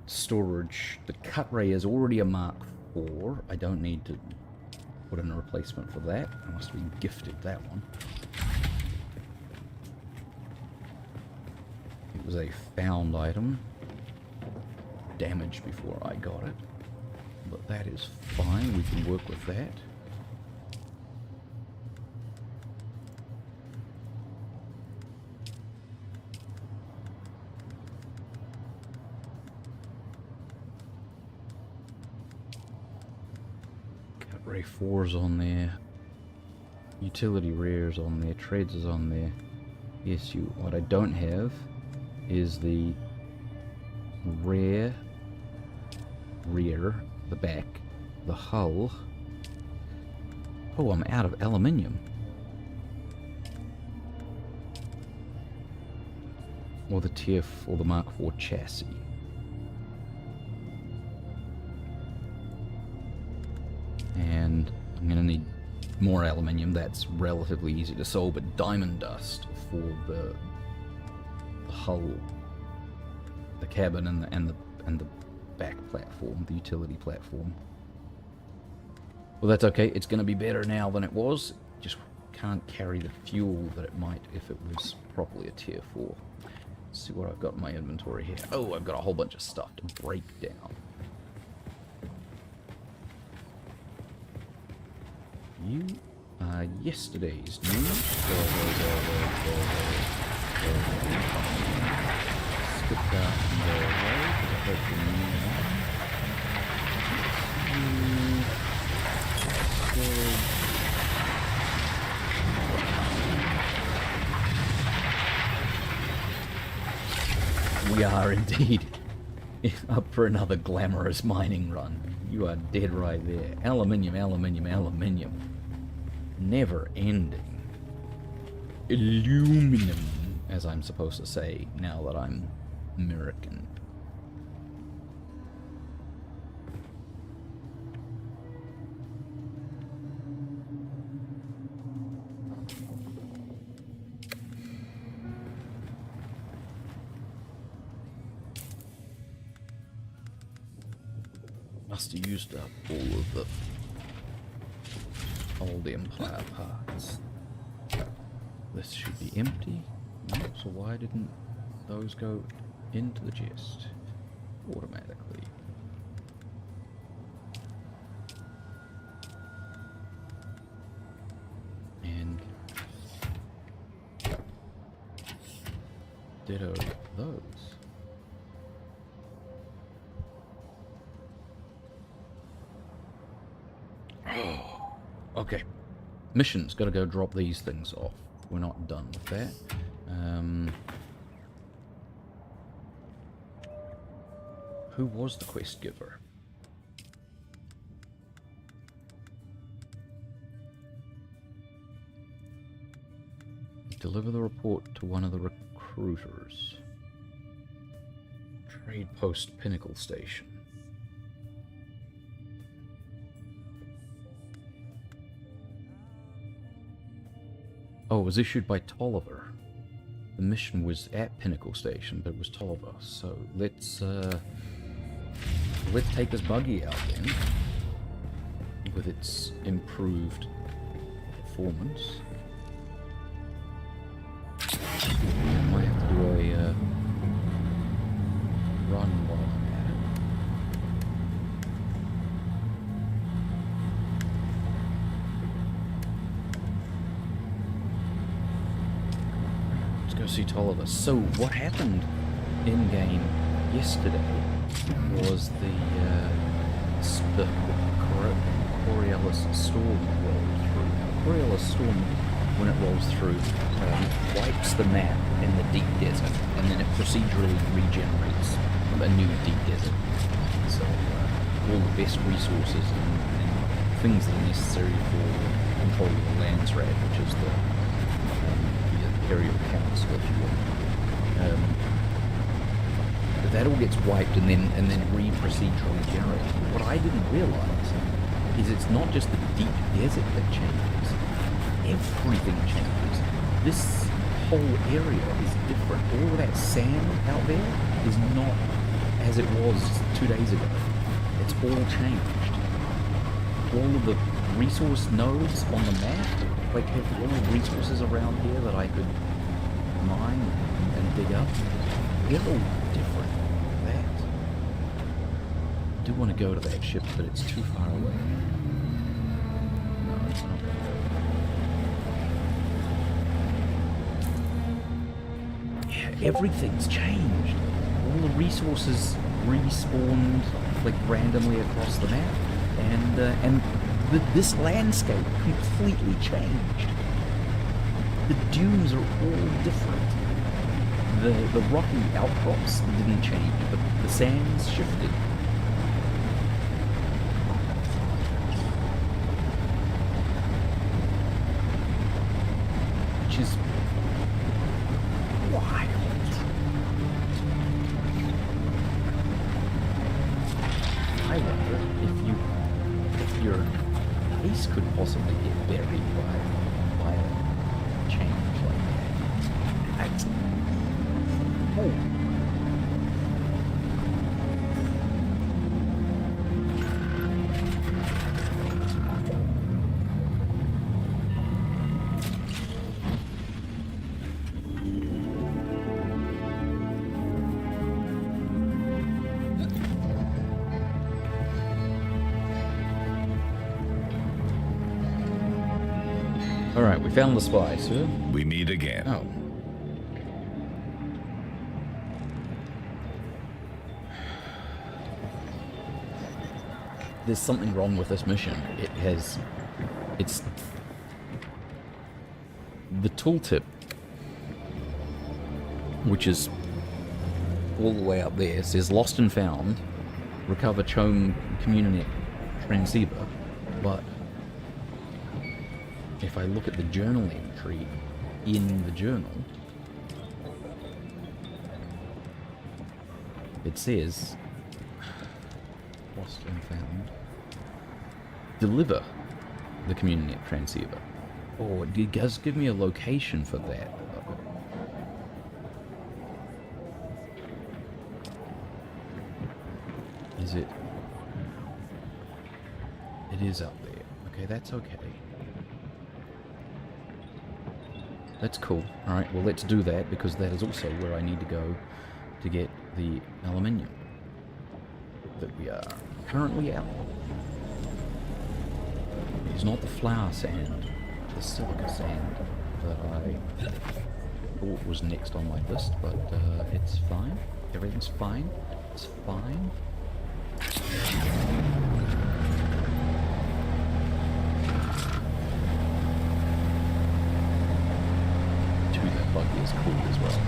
storage. The cut ray is already a Mark IV. I don't need to put in a replacement for that. I must have been gifted that one. It was a found item. Damaged before I got it. But that is fine. We can work with that. Cut ray 4's on there. Utility rears on there. Treads is on there. Yes, what I don't have is the rear, the back, the hull. Oh, I'm out of aluminium. Or the or the Mark IV chassis. And I'm going to need more aluminium. That's relatively easy to solve, but diamond dust for the hull, the cabin, and the back platform, the utility platform. Well, that's okay. It's going to be better now than it was. Just can't carry the fuel that it might if it was properly a tier 4. Let's see what I've got in my inventory here. Oh, I've got a whole bunch of stuff to break down. You are yesterday's news. Skip that and go away, because I hope you know that. We are indeed up for another glamorous mining run. You are dead right there. Aluminium, aluminium, aluminium. Never ending. Aluminum, as I'm supposed to say now that I'm American. Must have used up all the Empire parts. This should be empty. No, so why didn't those go into the chest automatically? And ditto those. Okay, mission's got to go drop these things off. We're not done with that. Who was the quest giver? Deliver the report to one of the recruiters. Trade Post Pinnacle Station. Oh, it was issued by Tolliver. The mission was at Pinnacle Station, but it was Tolliver. So let's take this buggy out then, with its improved performance. Might have to do a run while I'm at it. Let's go see Tolliver. So what happened in game yesterday was the Coriolis storm rolled through. Coriolis storm, when it rolls through, wipes the map in the deep desert, and then it procedurally regenerates a new deep desert. So all the best resources and things that are necessary for controlling the lands rat, which is the Imperial Council, if you will. That all gets wiped and then re-procedurally generated. What I didn't realize is it's not just the deep desert that changes. Everything changes. This whole area is different. All of that sand out there is not as it was 2 days ago. It's all changed. All of the resource nodes on the map, like have all the resources around here that I could mine and dig up, they're all different. That. I do want to go to that ship, but it's too far away. No, it's not going to go. Yeah, everything's changed. All the resources respawned like randomly across the map, and this landscape completely changed. The dunes are all different. The rocky outcrops didn't change, but the sands shifted. Which is wild. I wonder if your base could possibly get buried by a change like that. Oh. Alright, we found the spy, sir. We meet again. Oh. There's something wrong with this mission. It's the tooltip, which is all the way up there, says lost and found, recover Chome Community transceiver, but if I look at the journal entry in the journal, it says lost and found. Deliver the Community transceiver. Oh, it does give me a location for that. Is it? It is up there. Okay, that's okay. That's cool. Alright, well let's do that, because that is also where I need to go to get the aluminium that we are currently out. It's not the flour sand, the silica sand that I thought was next on my list, but it's fine. Everything's fine. It's fine. That buggy is cool as well.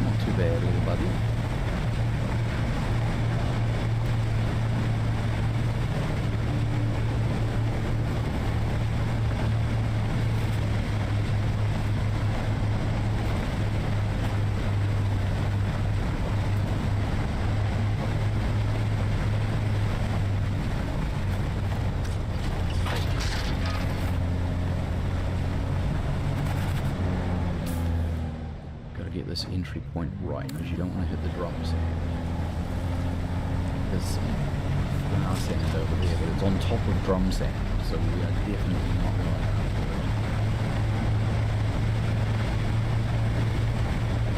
Not too bad, little buddy. This entry point right, because you don't want to hit the drum sand. There's some flower sand over there, but it's on top of drum sand, so we are definitely not going to.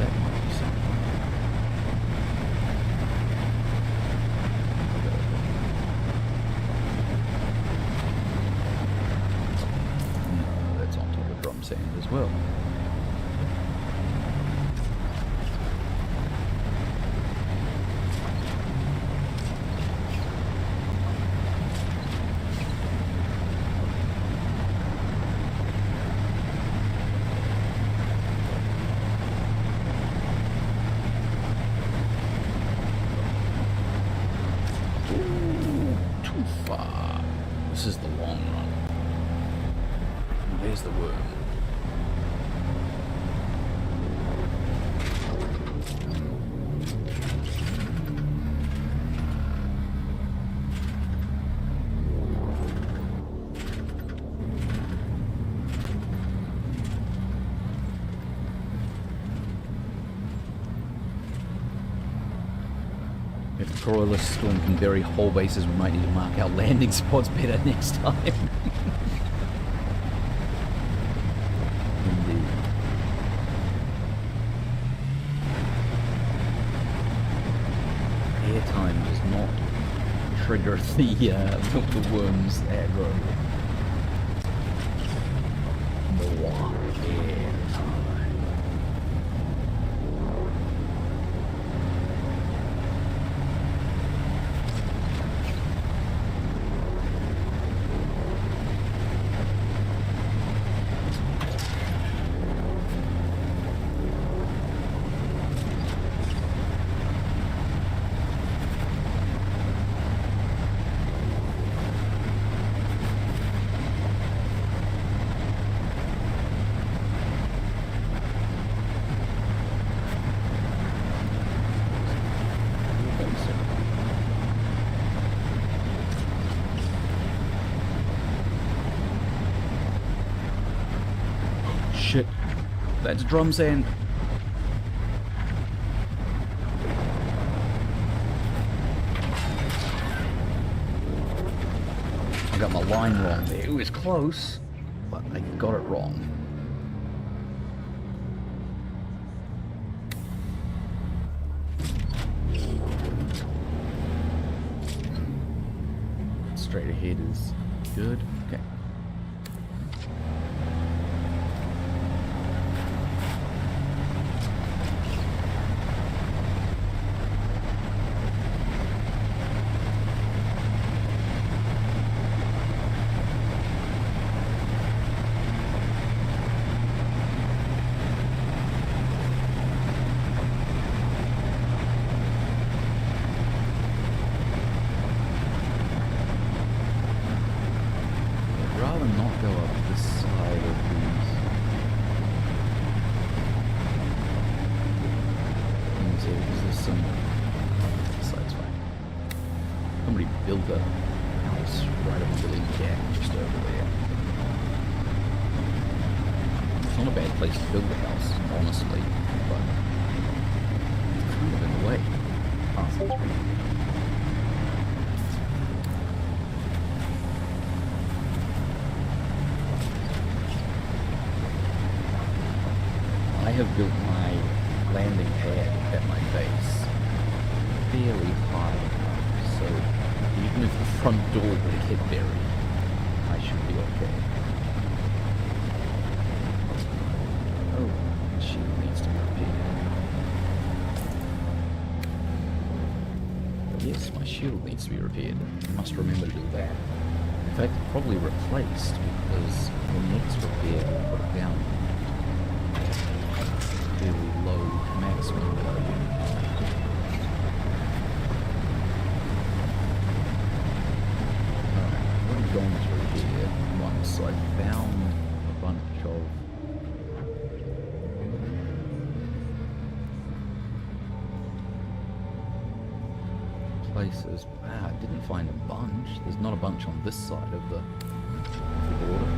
That might be something. No, that's on top of drum sand as well. This is the long run. There's the worm. If the Coriolis storm can bury whole bases, we might need to mark our landing spots better next time. Indeed. Airtime does not trigger the worm's aggro. More airtime. Shit. That's drum sand. I got my line wrong there. It was close, but I got it wrong. Straight ahead is good. Okay. Build a house right over the gap just over there. It's not a bad place to build a house, honestly, but it's kind of in the way. I have built my landing pad at my base fairly high, so even if the front door would get buried, I should be okay. Oh, the shield needs to be repaired. Yes, my shield needs to be repaired. I must remember to do that. In fact, probably replaced, because the next repair will put it down. really low maximum value. Alright, what are we going through here? Once I found a bunch of places. Ah, I didn't find a bunch. There's not a bunch on this side of the border.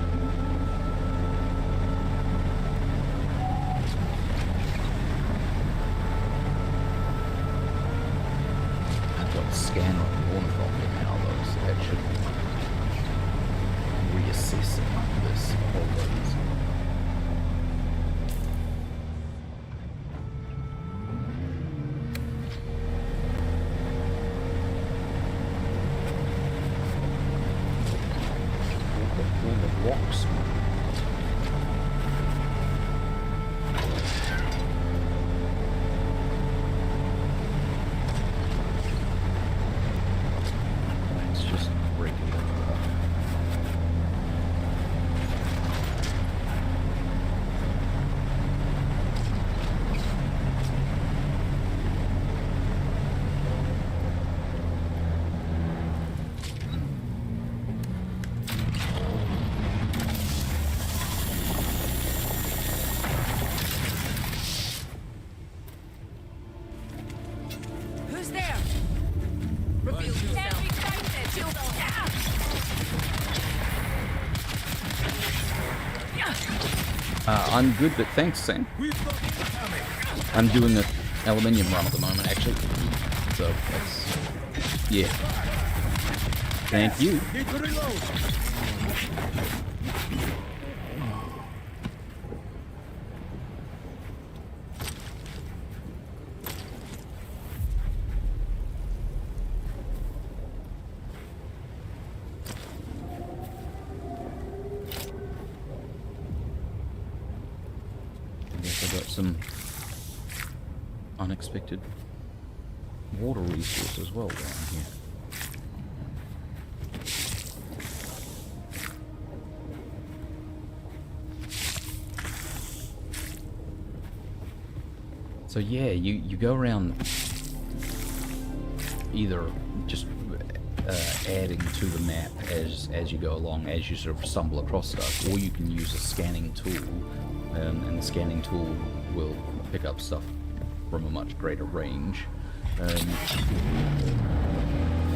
I've got scanner on the ornithopter now though, so that should be reassessing this always. All the rocks. Let's just break it up. Who's there? Reveal yourself. I'm good, but thanks, Sam. I'm doing an aluminium run at the moment, actually. So, that's... yeah. Thank you. Need to reload. I've got some unexpected water resource as well down here. So yeah, you go around either just adding to the map as you go along, as you sort of stumble across stuff, or you can use a scanning tool, and the scanning tool will pick up stuff from a much greater range,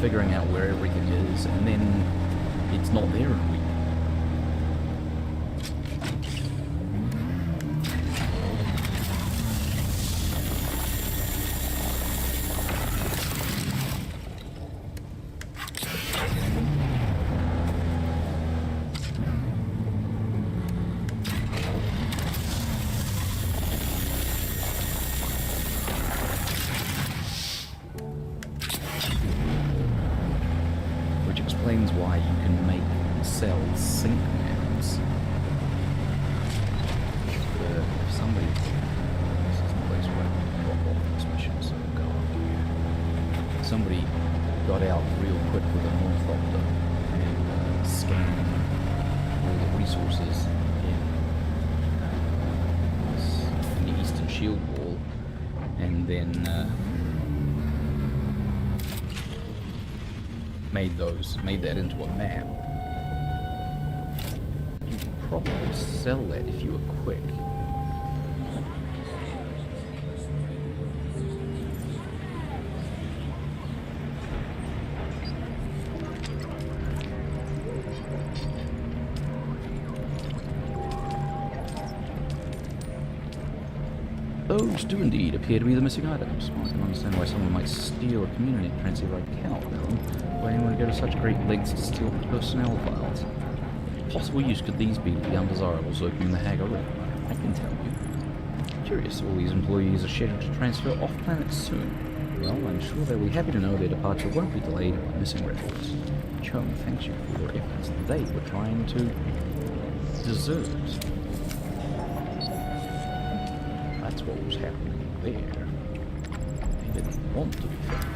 figuring out where everything is, and then it's not there in a week. Explains why you can make cells sync maps. If somebody... this is the place where I can drop off this mission, so go on. Somebody got out real quick with an ornithopter and scanned all the resources in the eastern shield wall, and then made that into a map. You could probably sell that if you were quick. Those do indeed appear to be the missing items. I can understand why someone might steal a community transceiver account, though. Why anyone would go to such great lengths to steal personnel files? Possible use could these be the undesirables lurking in the Hagar Rim? I can tell you. Curious, all these employees are scheduled to transfer off-planet soon. Well, I'm sure they'll be happy to know their departure won't be delayed by missing records. Chum thanks you for your efforts. They were trying to desert. That's what was happening there. They didn't want to be found.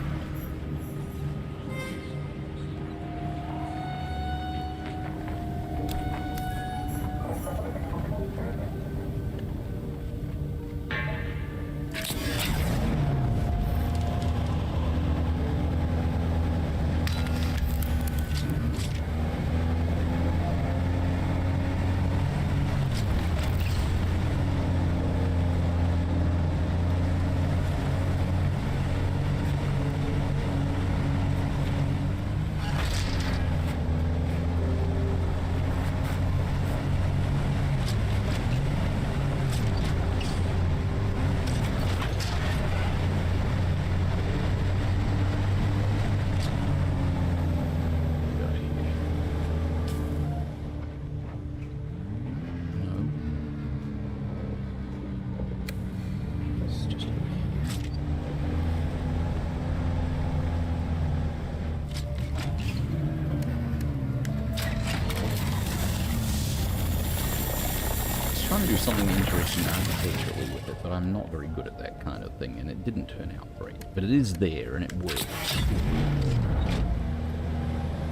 trying to do something interesting architecturally with it, but I'm not very good at that kind of thing, and it didn't turn out great. But it is there, and it works.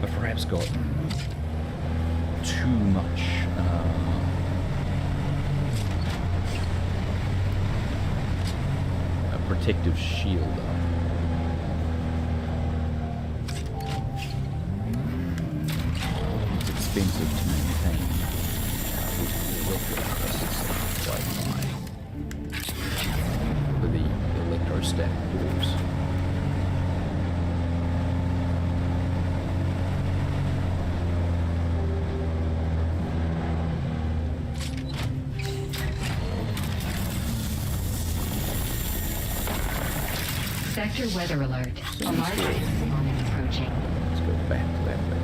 I've perhaps got too much a protective shield up. It's expensive to maintain. For the electrostat doors. Sector weather alert. A large storm is approaching. Let's go back to that place.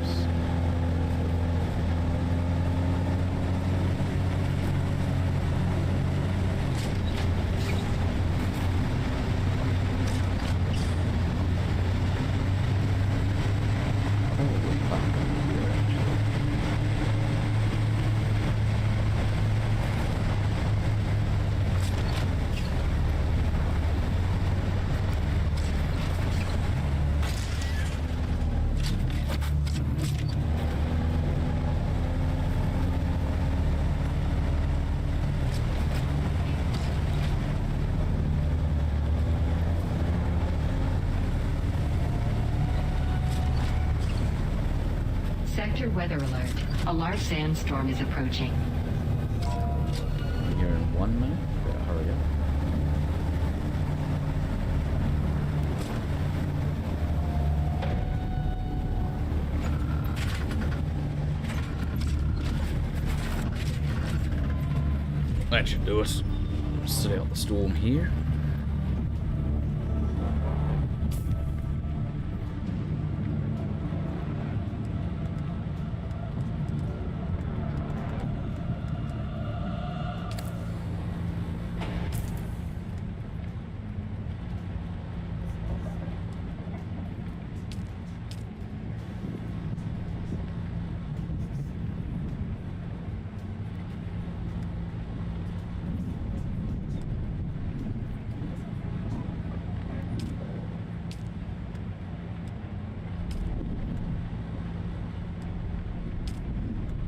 Sector weather alert. A large sandstorm is approaching. Here in 1 minute. Better hurry up. That should do us. Sit out the storm here.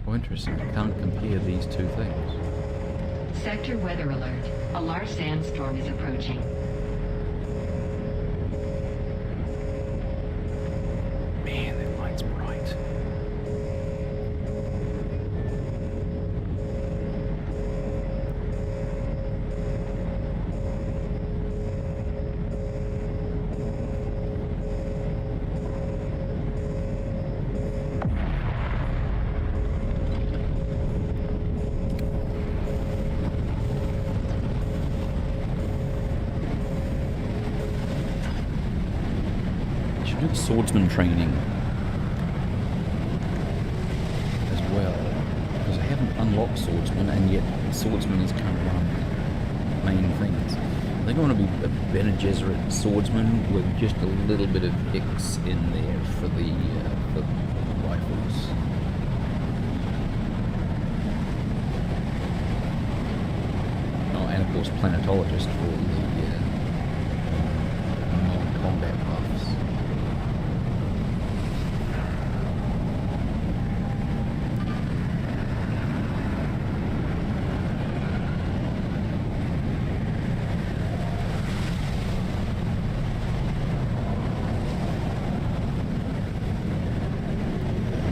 Oh, interesting. I can't compare these two things. Sector weather alert. A large sandstorm is approaching. Man, that light's bright. Do the swordsman training as well, because I haven't unlocked swordsman, and yet swordsman is kind of one of the main things. I think I want to be a Bene Gesserit swordsman with just a little bit of X in there for the rifles. Oh, and of course planetologist for the non-combat buffs.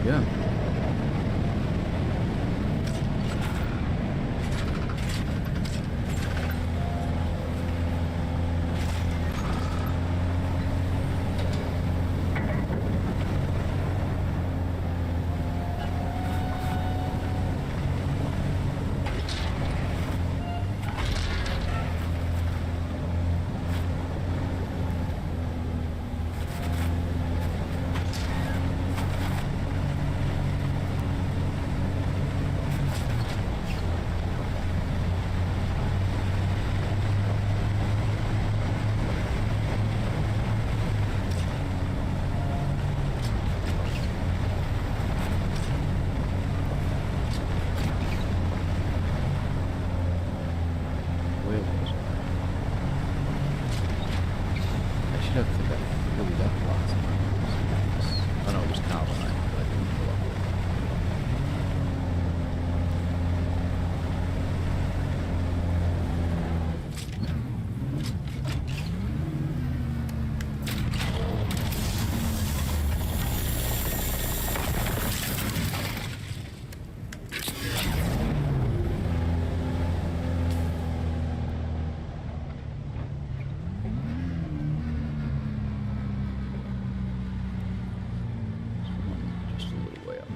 Yeah. don't think I really that last time. I know it was carbonate, but I didn't fill up with it. Just a little way up there.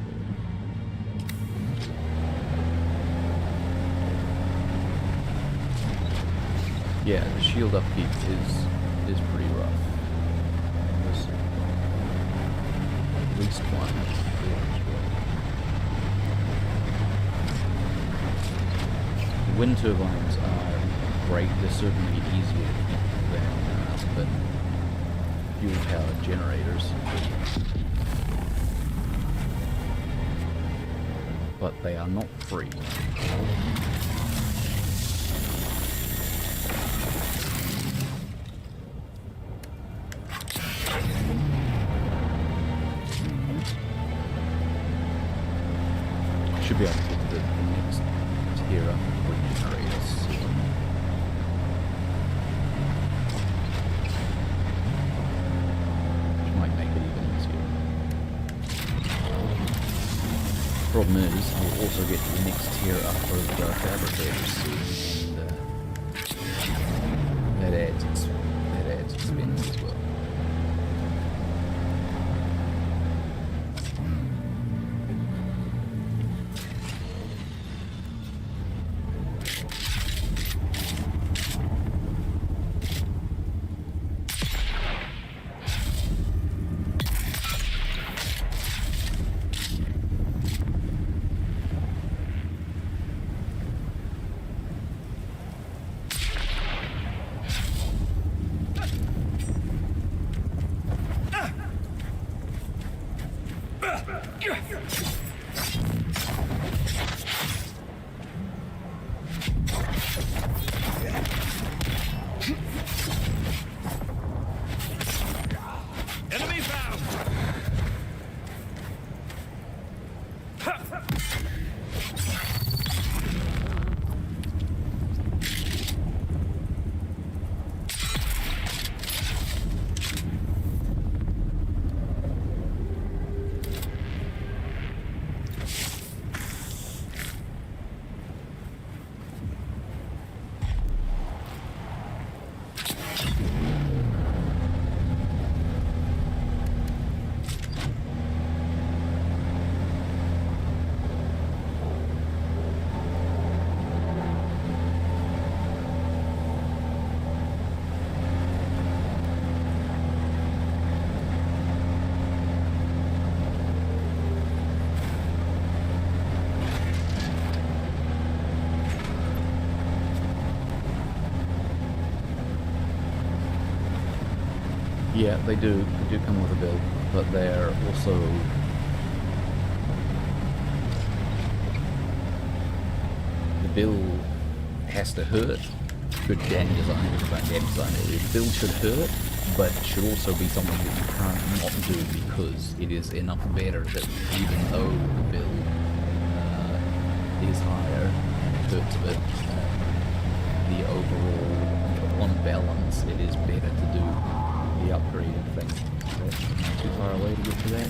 Yeah, the shield upkeep is pretty rough. There's at least one there as well. The wind turbines are great. They're certainly easier to keep than fuel-powered generators. But they are not free. Should be able to get the next tier up for generators. Which might make it even easier. Problem is, I'll also get the next tier up of fabricators, and that adds expense as well. Enemy found! Yeah, they do come with a build, but they're also the build has to hurt. Good game design, game design. The build should hurt, but should also be something that you can't not do because it is enough better that even though the build is higher and it hurts a bit, the overall, on balance, it is better to do the upgraded thing. That's not too far away to get to that.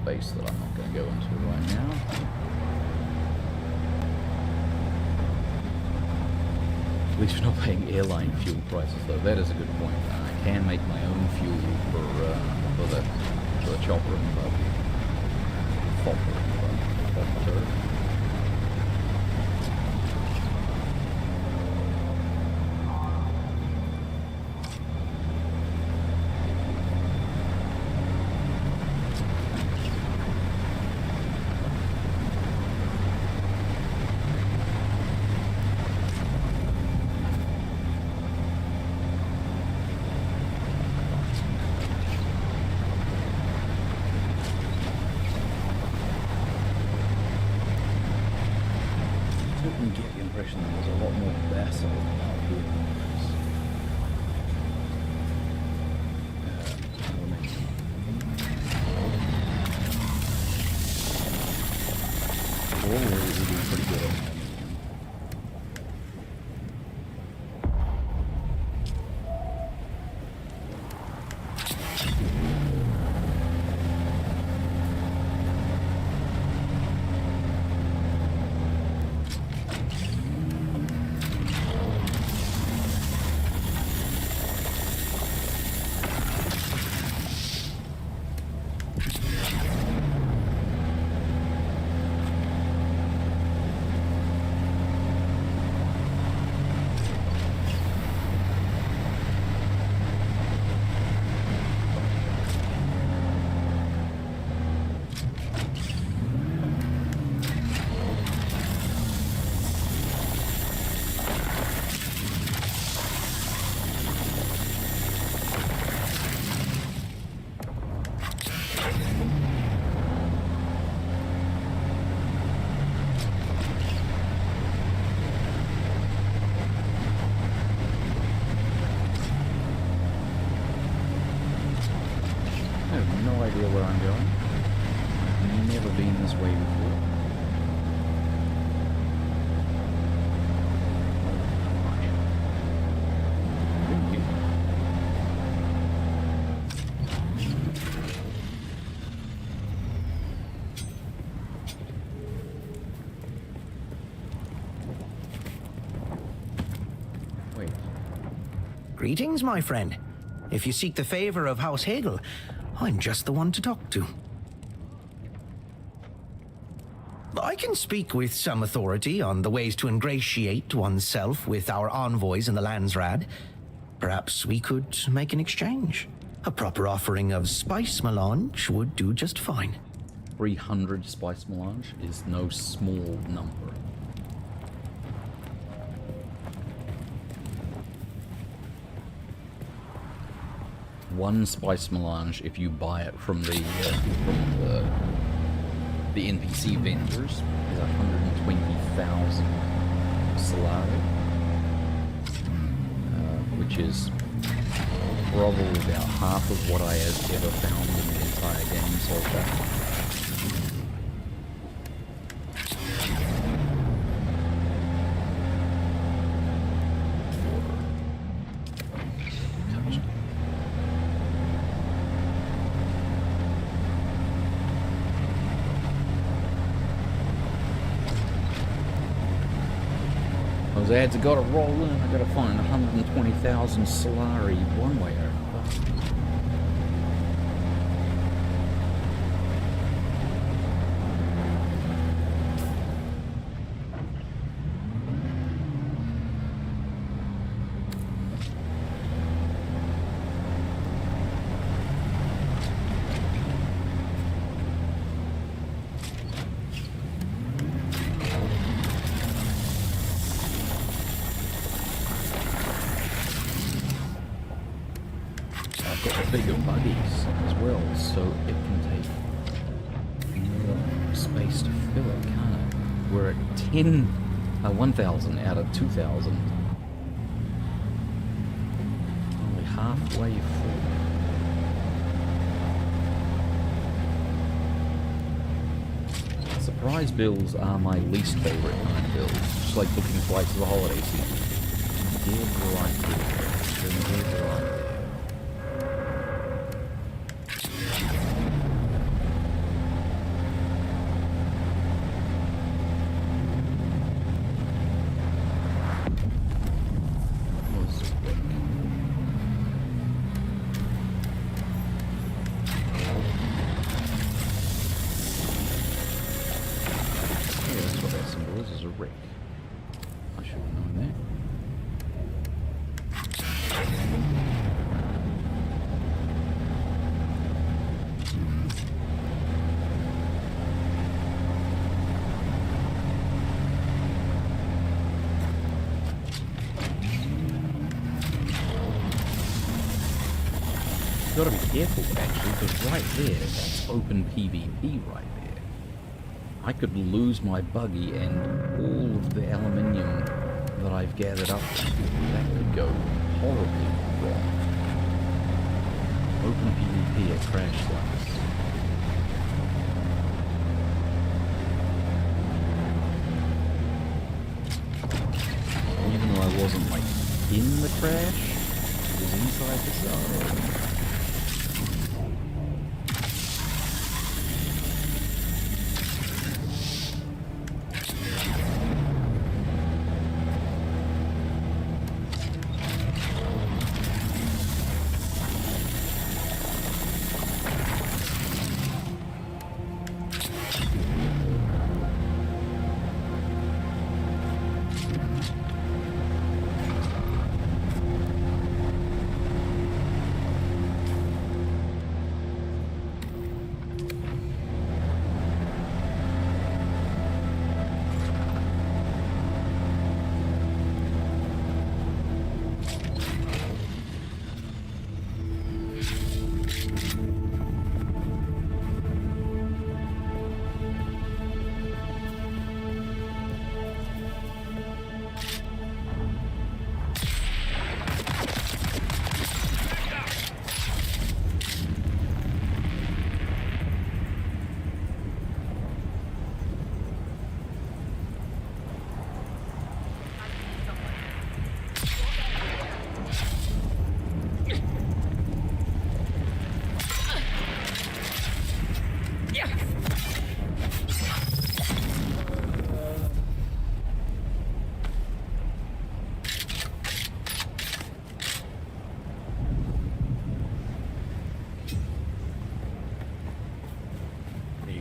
Base that I'm not going to go into right now. At least we're not paying airline fuel prices, though. That is a good point. I can make my own fuel for the chopper and the fopper and the fopper. Get the impression that there's a lot more basalt out here. We're doing pretty good on that. I have no idea where I'm going. I've never been this way before. Wait. Greetings, my friend. If you seek the favor of House Hegel, I'm just the one to talk to. I can speak with some authority on the ways to ingratiate oneself with our envoys in the Landsraad. Perhaps we could make an exchange. A proper offering of spice melange would do just fine. 300 spice melange is no small number. One spice melange, if you buy it from the NPC vendors, is 120,000 Solari, which is probably about half of what I have ever found in the entire game so far. Those ads have got to roll in. I got to find 120,000 Solari one way or another. Bigger buggies as well, so it can take more space to fill it, can't it? We're at 1,000 out of 2,000. Only halfway full. Surprise bills are my least favorite kind of bills. Just like booking flights for the holiday season. Dead right there. Dead right. a wreck. I should have known that. Gotta be careful actually, because right there, that's open PvP right there. I could lose my buggy and all of the aluminium that I've gathered up. That could go horribly wrong. Open PvP at crash sites. Even though I wasn't like in the crash, it was inside the zone.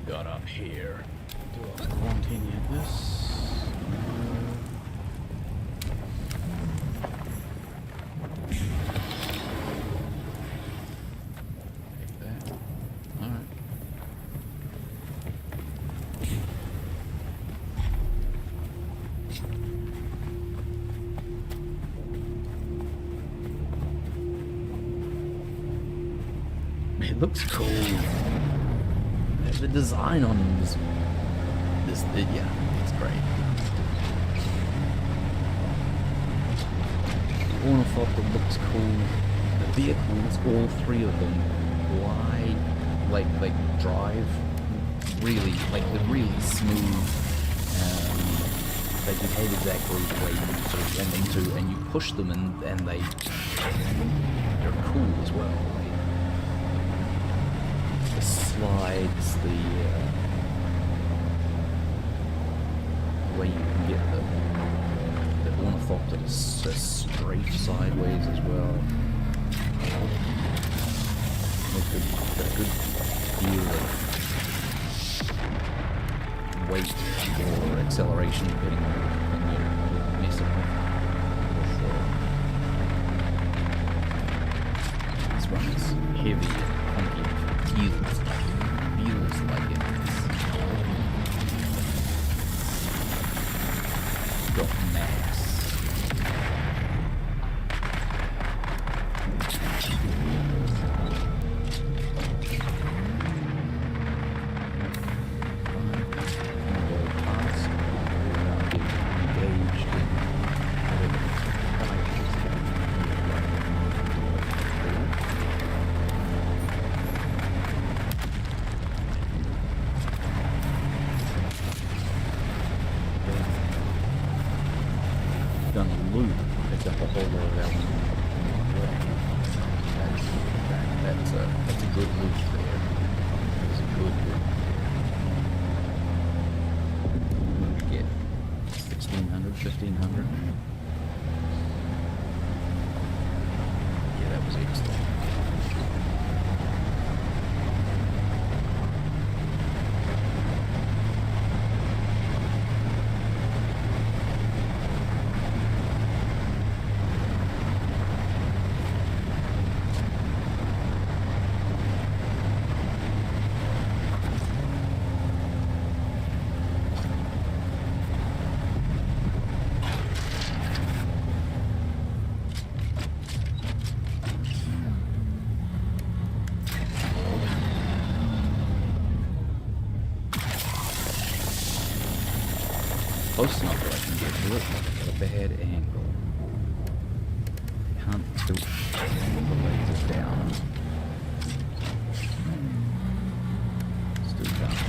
Got up here. Do I continue this? Take that. Alright. It looks cool. The design on this yeah, it's great. The ornithopter looks cool. The vehicles, all three of them, glide, like drive really, they're really smooth. They behave exactly the way you sort of want them to, and you push them and they're cool as well. The slides, the way you can get the ornithopter to strafe sideways as well. Got a good feel of weight or acceleration depending on when you're messing with. This one is heavy and funky. Feels like it. Got mass. Done a loop, picked up a whole lot of element. That's a good loop there. That's a good loop. What did we get? 1600, 1500? Yeah, that was excellent. close enough that I can get to it, but at a bad angle. Can't tilt the lasers down. Still can't.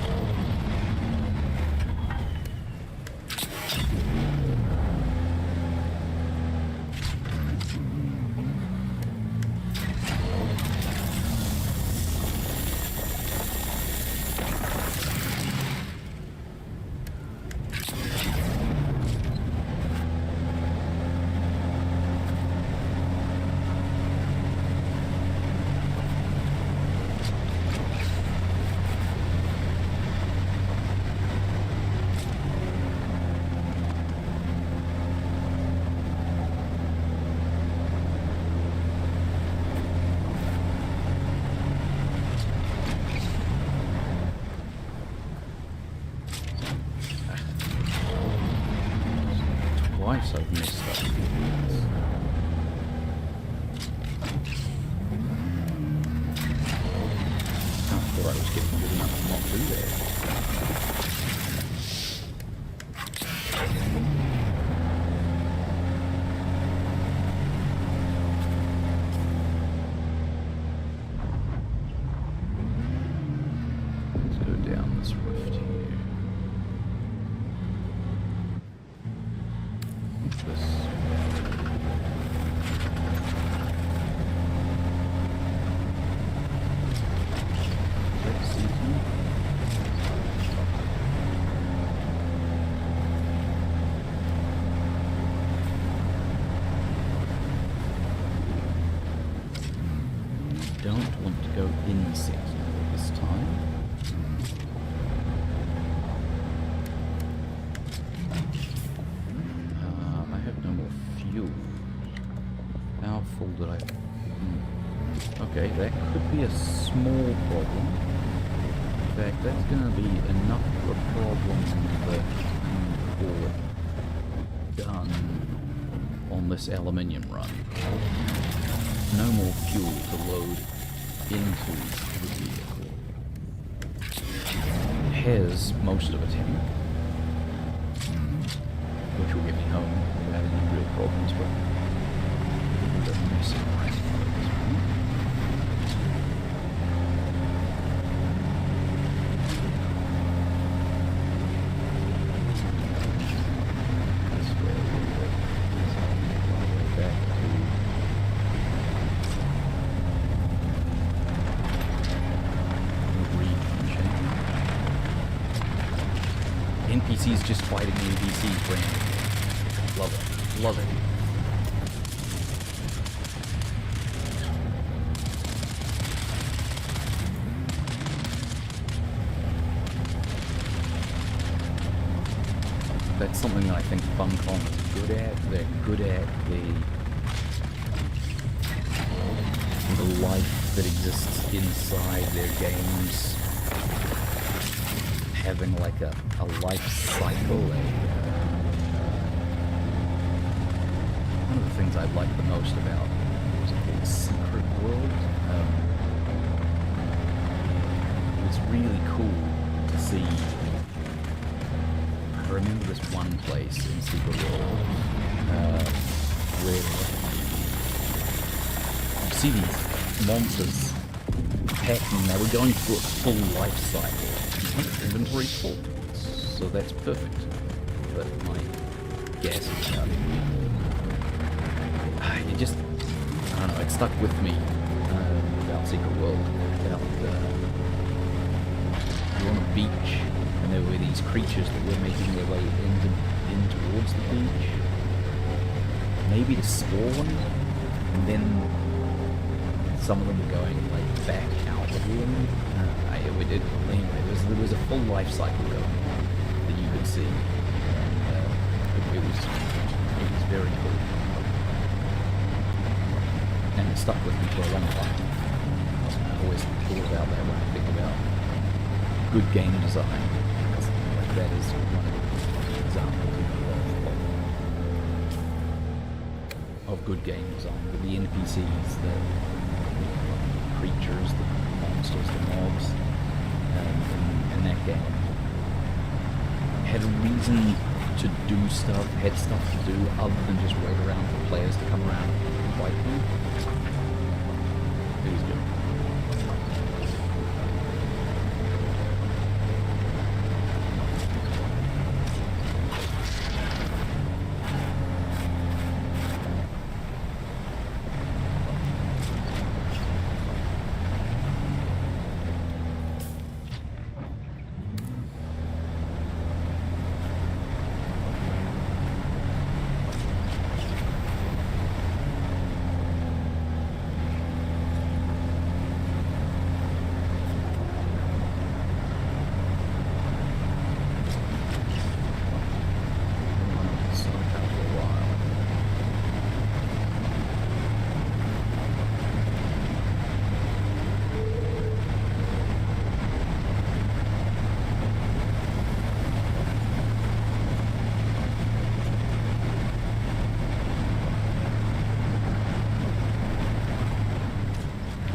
Twice I've missed that. I thought I was getting good enough to not do that. Let's go down this rift here. What's this? Is that season? Don't want to go in season this time. I have no more fuel. How full did I... Okay, that could be a small problem. In fact, that's going to be enough of a problem that we're done on this aluminium run. No more fuel to load into the vehicle. It has most of a tank, which will get me home without any real problems, but we're messing around at this point. This way, back to NPCs just fighting the NPCs, Brandon. Love it. Love it. That's something that I think Funcom is good at. They're good at the life that exists inside their games. Having like a life cycle. One of the things I like the most about was called Secret World. It's really cool to see. I remember this one place in Secret World where you see these monsters attacking. They were going through a full life cycle. Inventory full, so that's perfect. But my gas is out. It just, I don't know, it stuck with me about Secret World. About you're on a beach, and there were these creatures that were making their way in towards the beach, maybe to spawn, and then some of them were going like back out again. Anyway, there was a full life cycle going on that you could see. It was very cool, and it stuck with me for a long time. I always thought about that when I think about good game design. Like that is one of the examples of good game design. But the NPCs, the creatures, the monsters, the mobs in that game had a reason to do stuff, had stuff to do other than just wait around for players to come around and fight them. It was good.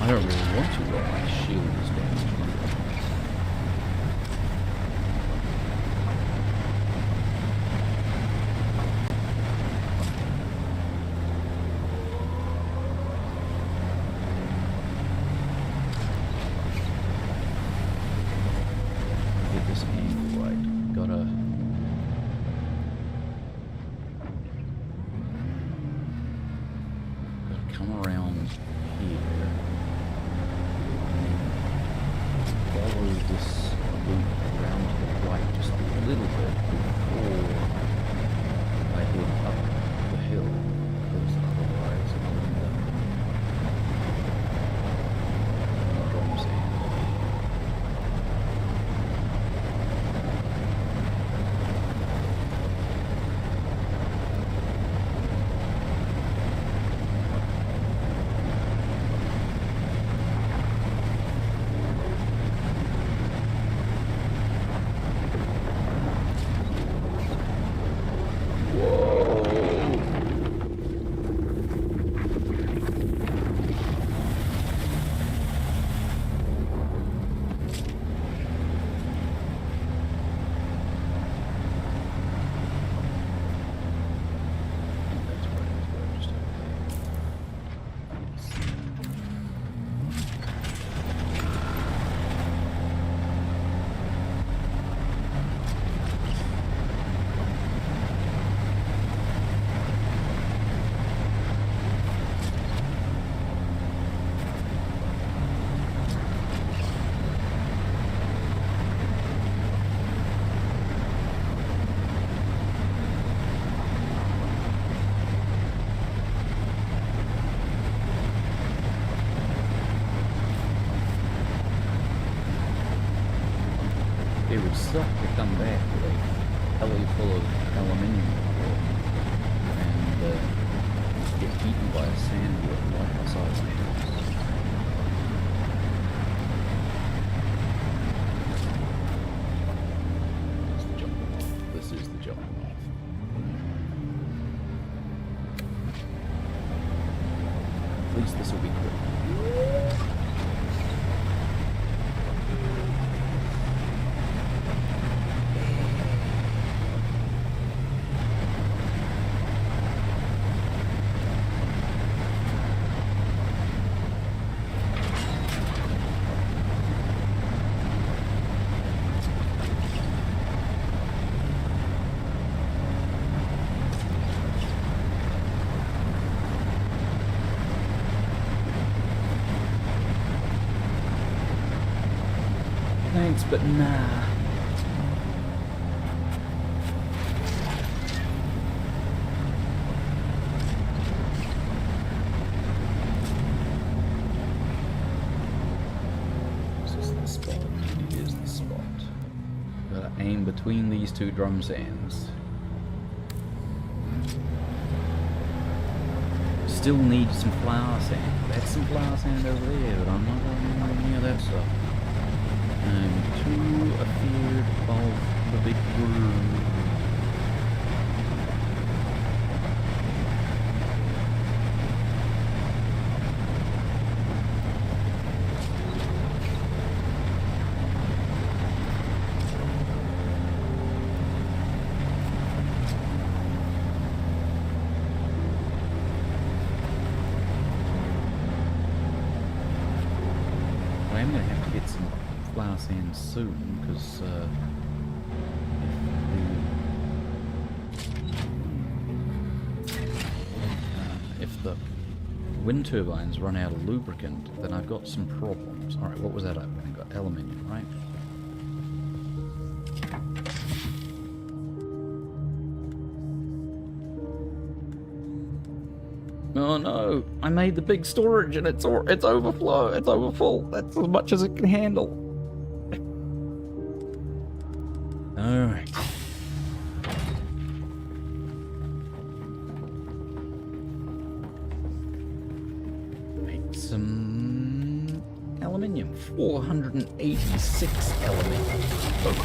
I don't really want to while my shield is damaged. Get this angle right. Gotta come around here. Follow this loop around to the right just a little bit before I head up the hill, because otherwise I'll end up in the drum sand. It would suck to come back with a heli full of aluminium and get eaten by a sandworm right outside my house. That's the jumping off. This is the jumping off. At least this will be quick. Thanks, but nah. Is this the spot? It is the spot. Gotta aim between these two drum sands. Still need some flower sand. That's some flower sand over there, but I'm not going near that stuff. I'm too afeared of the big worm. soon, because if the wind turbines run out of lubricant, then I've got some problems. Alright, what was that opening? Got aluminium, right? Oh no, I made the big storage and it's overflow, it's overfull. That's as much as it can handle. Alright. Make some aluminium. 486 aluminium. Oh.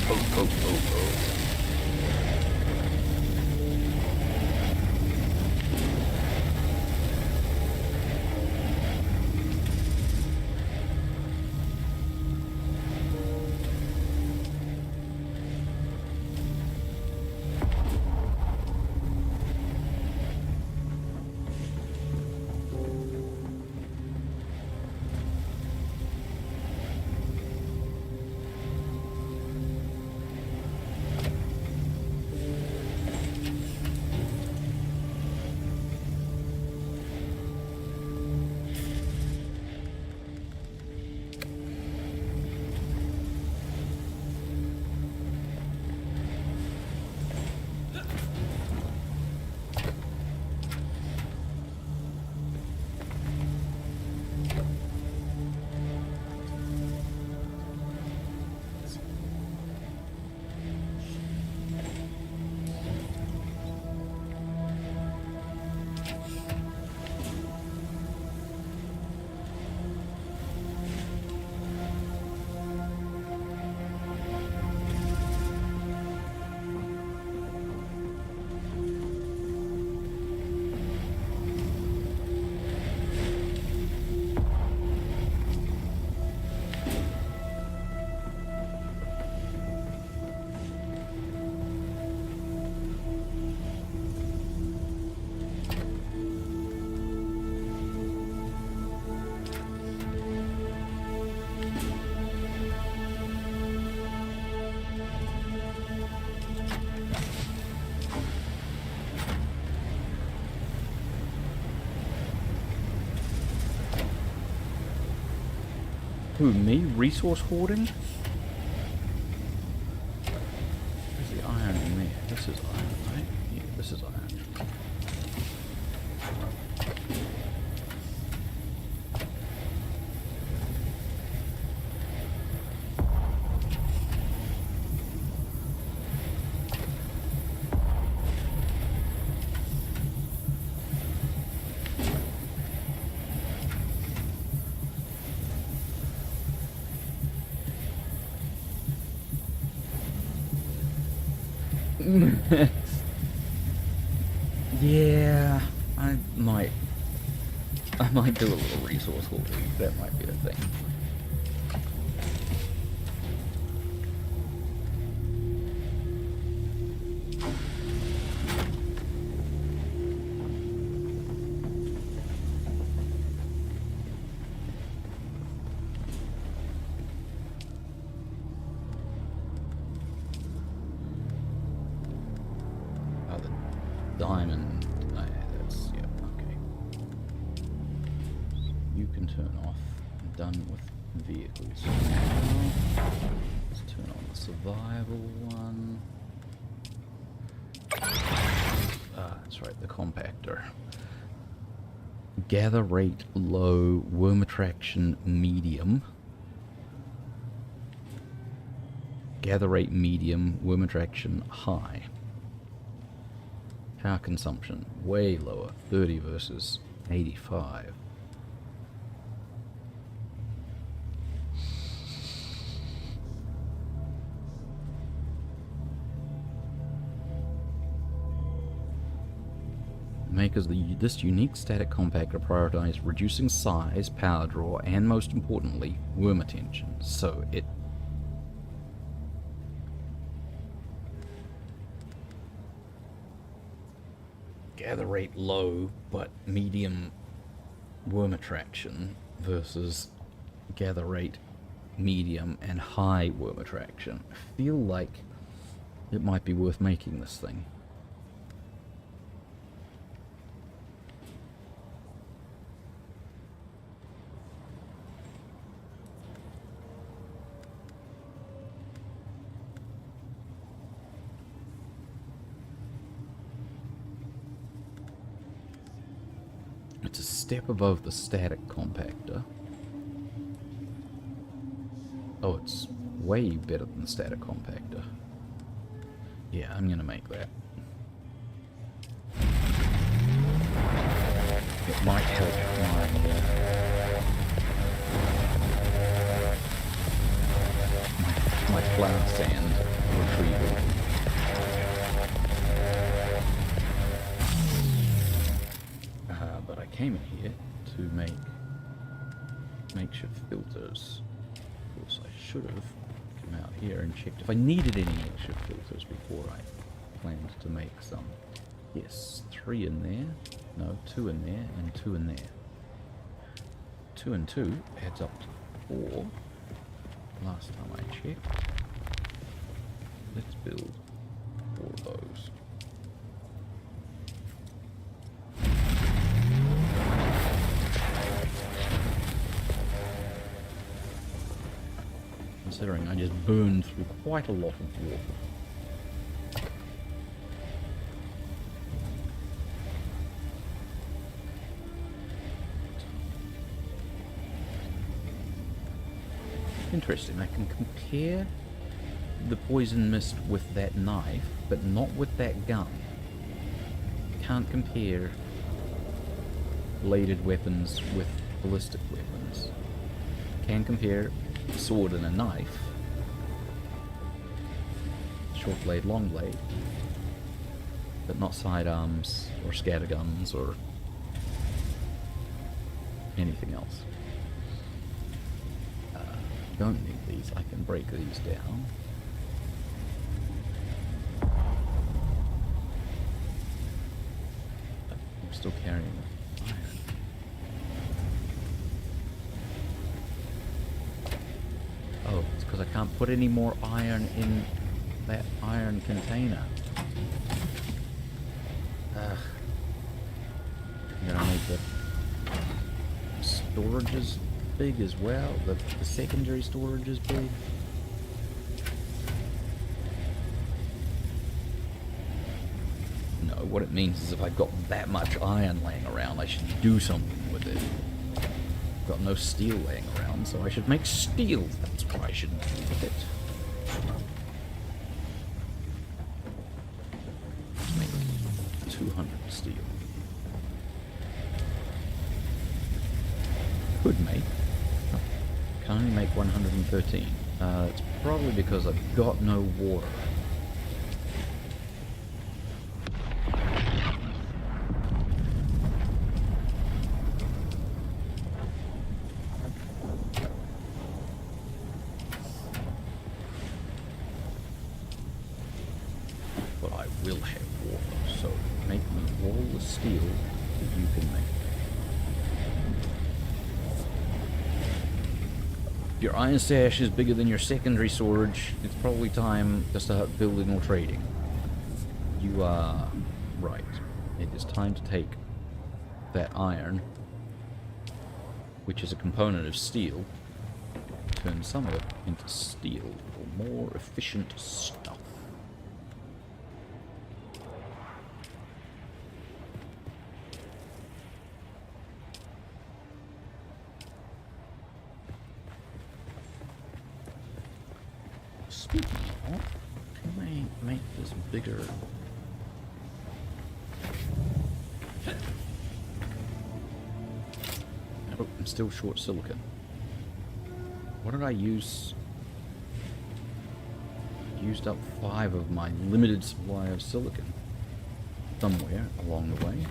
Who, me? Resource hoarding? Where's the iron in there? This is iron, right? Yeah, this is iron. Yeah, I might do a little resource hoarding. That might be a thing. Diamond. Oh, yeah, that's, yeah, okay. You can turn off. I'm done with vehicles. Let's turn on the survival one. Ah, that's right, the compactor. Gather rate low, worm attraction medium. Gather rate medium, worm attraction high. Power consumption way lower, 30 versus 85. Makers of this unique static compactor prioritize reducing size, power draw, and most importantly, worm attention. So it gather rate low but medium worm attraction versus gather rate medium, and high worm attraction. I feel like it might be worth making this thing. It's a step above the static compactor. Oh, it's way better than the static compactor. Yeah, I'm gonna make that. It might help my flower sand retrieval. But I came in here to make makeshift filters. Of course, I should have come out here and checked if I needed any makeshift filters before I planned to make some. Yes, 3 in there. No, 2 in there and 2 in there. 2 and 2 adds up to 4. Last time I checked. Let's build 4 of those. Considering I just burned through quite a lot of water. Interesting, I can compare the poison mist with that knife, but not with that gun. Can't compare bladed weapons with ballistic weapons. Can compare a sword and a knife. Short blade, long blade. But not sidearms or scatterguns or anything else. Don't need these, I can break these down. I'm still carrying iron. Oh, it's because I can't put any more iron in that iron container. Ugh. I'm gonna make the storages big as well. The secondary storage is big. No, what it means is if I've got that much iron laying around, I should do something with it. I've got no steel laying around, so I should make steel. That's what I should do with it. Let's make 200 steel. Could make. Can only make 113. It's probably because I've got no water. But I will have water, so make me all the steel that you can make. Your iron stash is bigger than your secondary storage. It's probably time to start building or trading. You are right. It is time to take that iron, which is a component of steel, turn some of it into steel for more efficient stuff. Speaking of, can I make this bigger? Oh, I'm still short silicon. What did I use? Used up 5 of my limited supply of silicon somewhere along the way.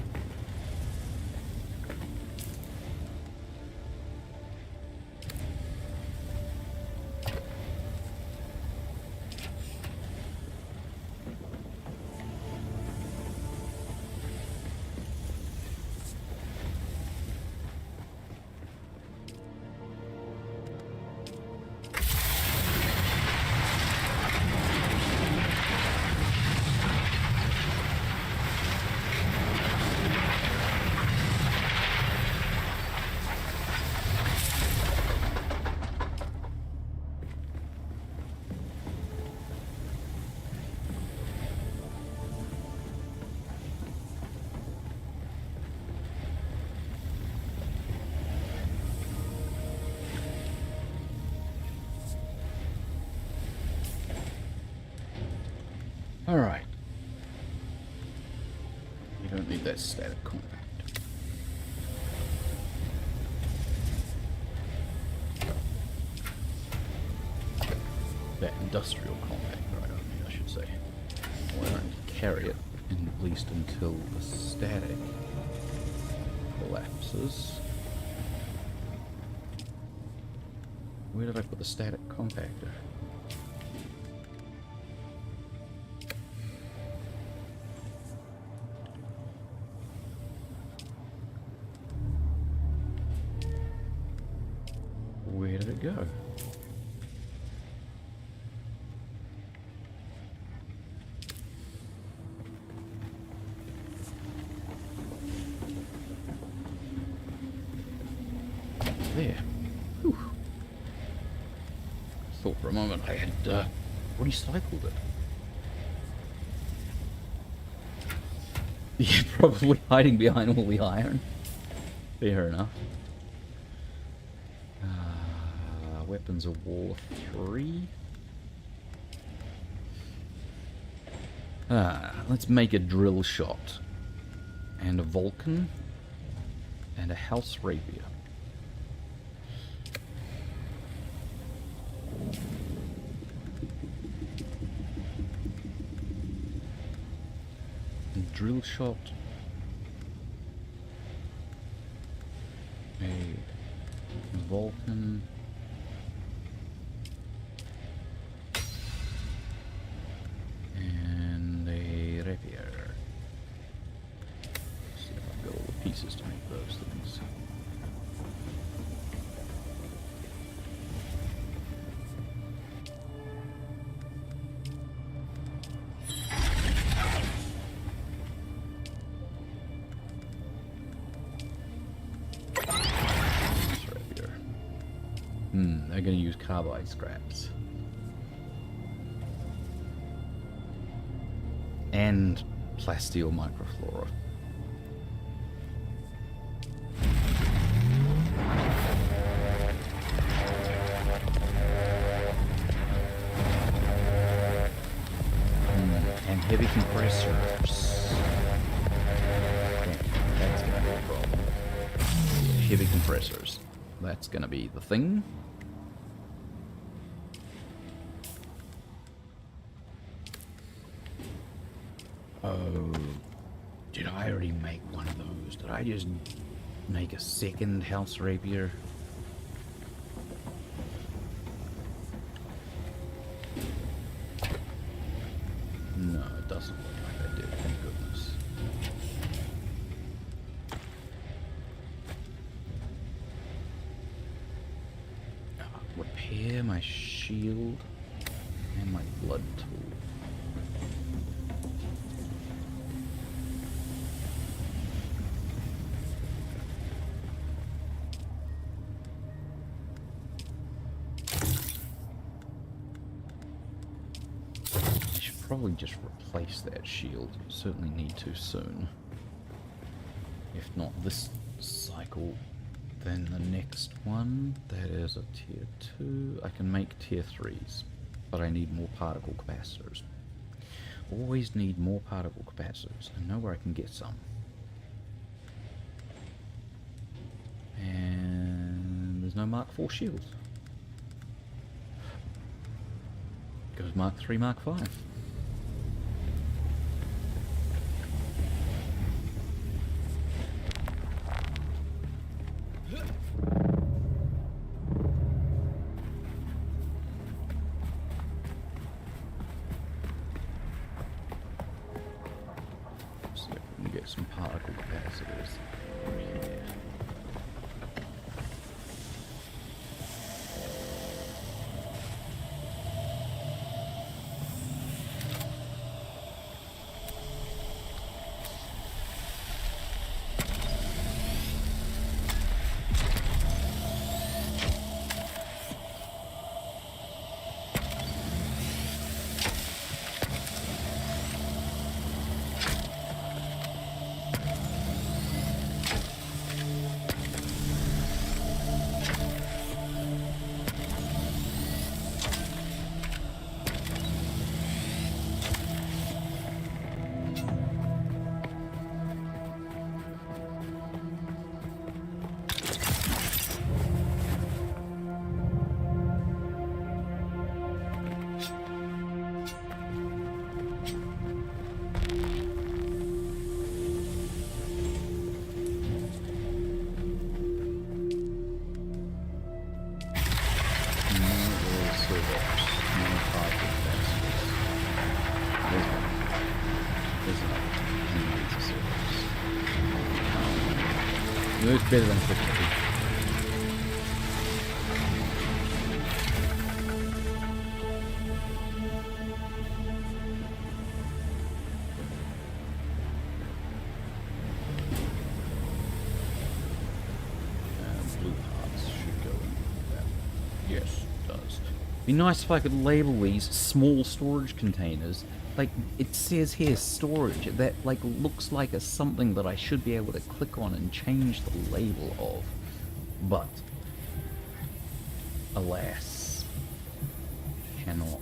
Alright. You don't need that static contact. That industrial contact, right, I should say. Well, I don't need to carry it, at least until the static collapses. Where did I put the static compactor? Where did it go? There. Whew. Thought for a moment I had recycled it. Yeah, probably hiding behind all the iron. Fair enough. Weapons of War 3. Let's make a drill shot. And a Vulcan. And a House Rapier. And drill shot. A Vulcan. And a rapier. See if I've got all the pieces to make those things. They're going to use carbide scraps. And plasteel microflora. And heavy compressors. That's going to be a problem. Heavy compressors. That's going to be the thing. Oh, did I already make one of those? Did I just make a second House Rapier? No, it doesn't look like I did, thank goodness. Repair my shield and my blood tool. Probably just replace that shield. Certainly need to soon. If not this cycle, then the next one. That is a tier 2. I can make tier 3s, but I need more particle capacitors. Always need more particle capacitors. I know where I can get some. And there's no Mark 4 shields. Goes Mark 3, Mark 5. See if we can get some particle capacitors over here. It's better than 50. Blue parts should go in that. Yes, it does. Be nice if I could label these small storage containers. Like, it says here storage. That, like, looks like a something that I should be able to click on and change the label of. But, alas, cannot.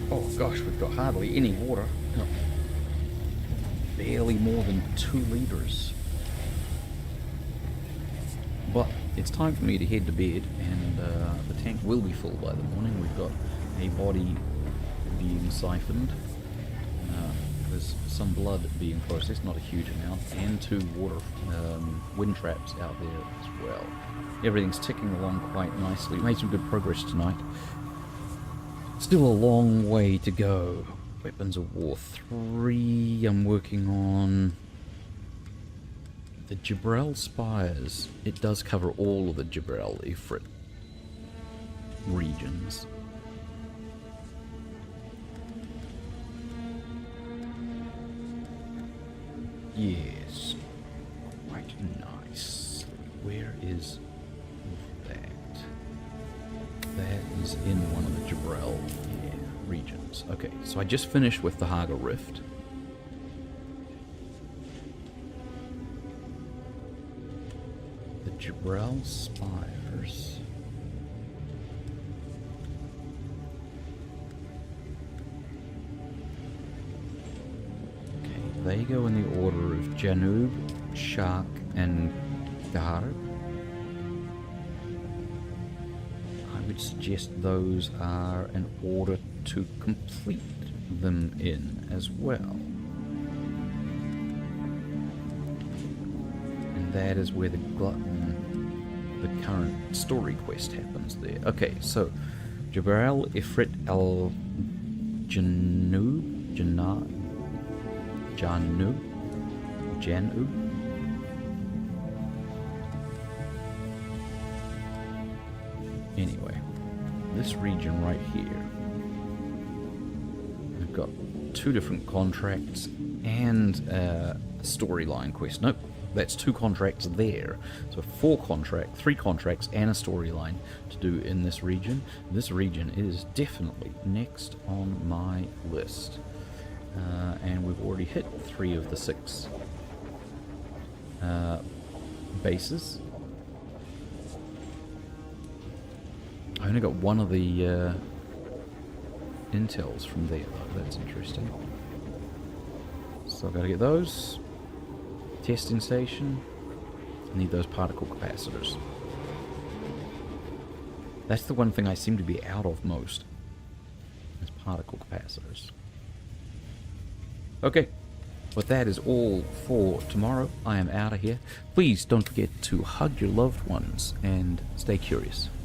Oh gosh, we've got hardly any water. No. Barely more than 2 liters. But it's time for me to head to bed, and the tank will be full by the morning. We've got a body being siphoned. There's some blood being processed, not a huge amount, and 2 water wind traps out there as well. Everything's ticking along quite nicely. Made some good progress tonight. Still a long way to go. Weapons of War 3. I'm working on the Gibraltar Spires. It does cover all of the Gibraltar Ifrit regions. Yes, quite nice. Where is that? That is in one of the Gibraltar regions. Okay, so I just finished with the Haga Rift. The Gibraltar Spires. Okay, they go in the order of Janub, Shark, and Gharib. I would suggest those are in order to complete them in as well. And that is where the current story quest happens there. Okay, so Jabal Ifrit al Janu. Anyway, this region right here, I've got 2 different contracts and a storyline quest. Nope, that's 2 contracts there. So 3 contracts and a storyline to do in this region. This region is definitely next on my list. And we've already hit 3 of the 6 bases. I only got 1 of the intels from there, though. That's interesting. So I've got to get those. Testing station. I need those particle capacitors. That's the one thing I seem to be out of most. Is particle capacitors. Okay. But that is all for tomorrow. I am out of here. Please don't forget to hug your loved ones and stay curious.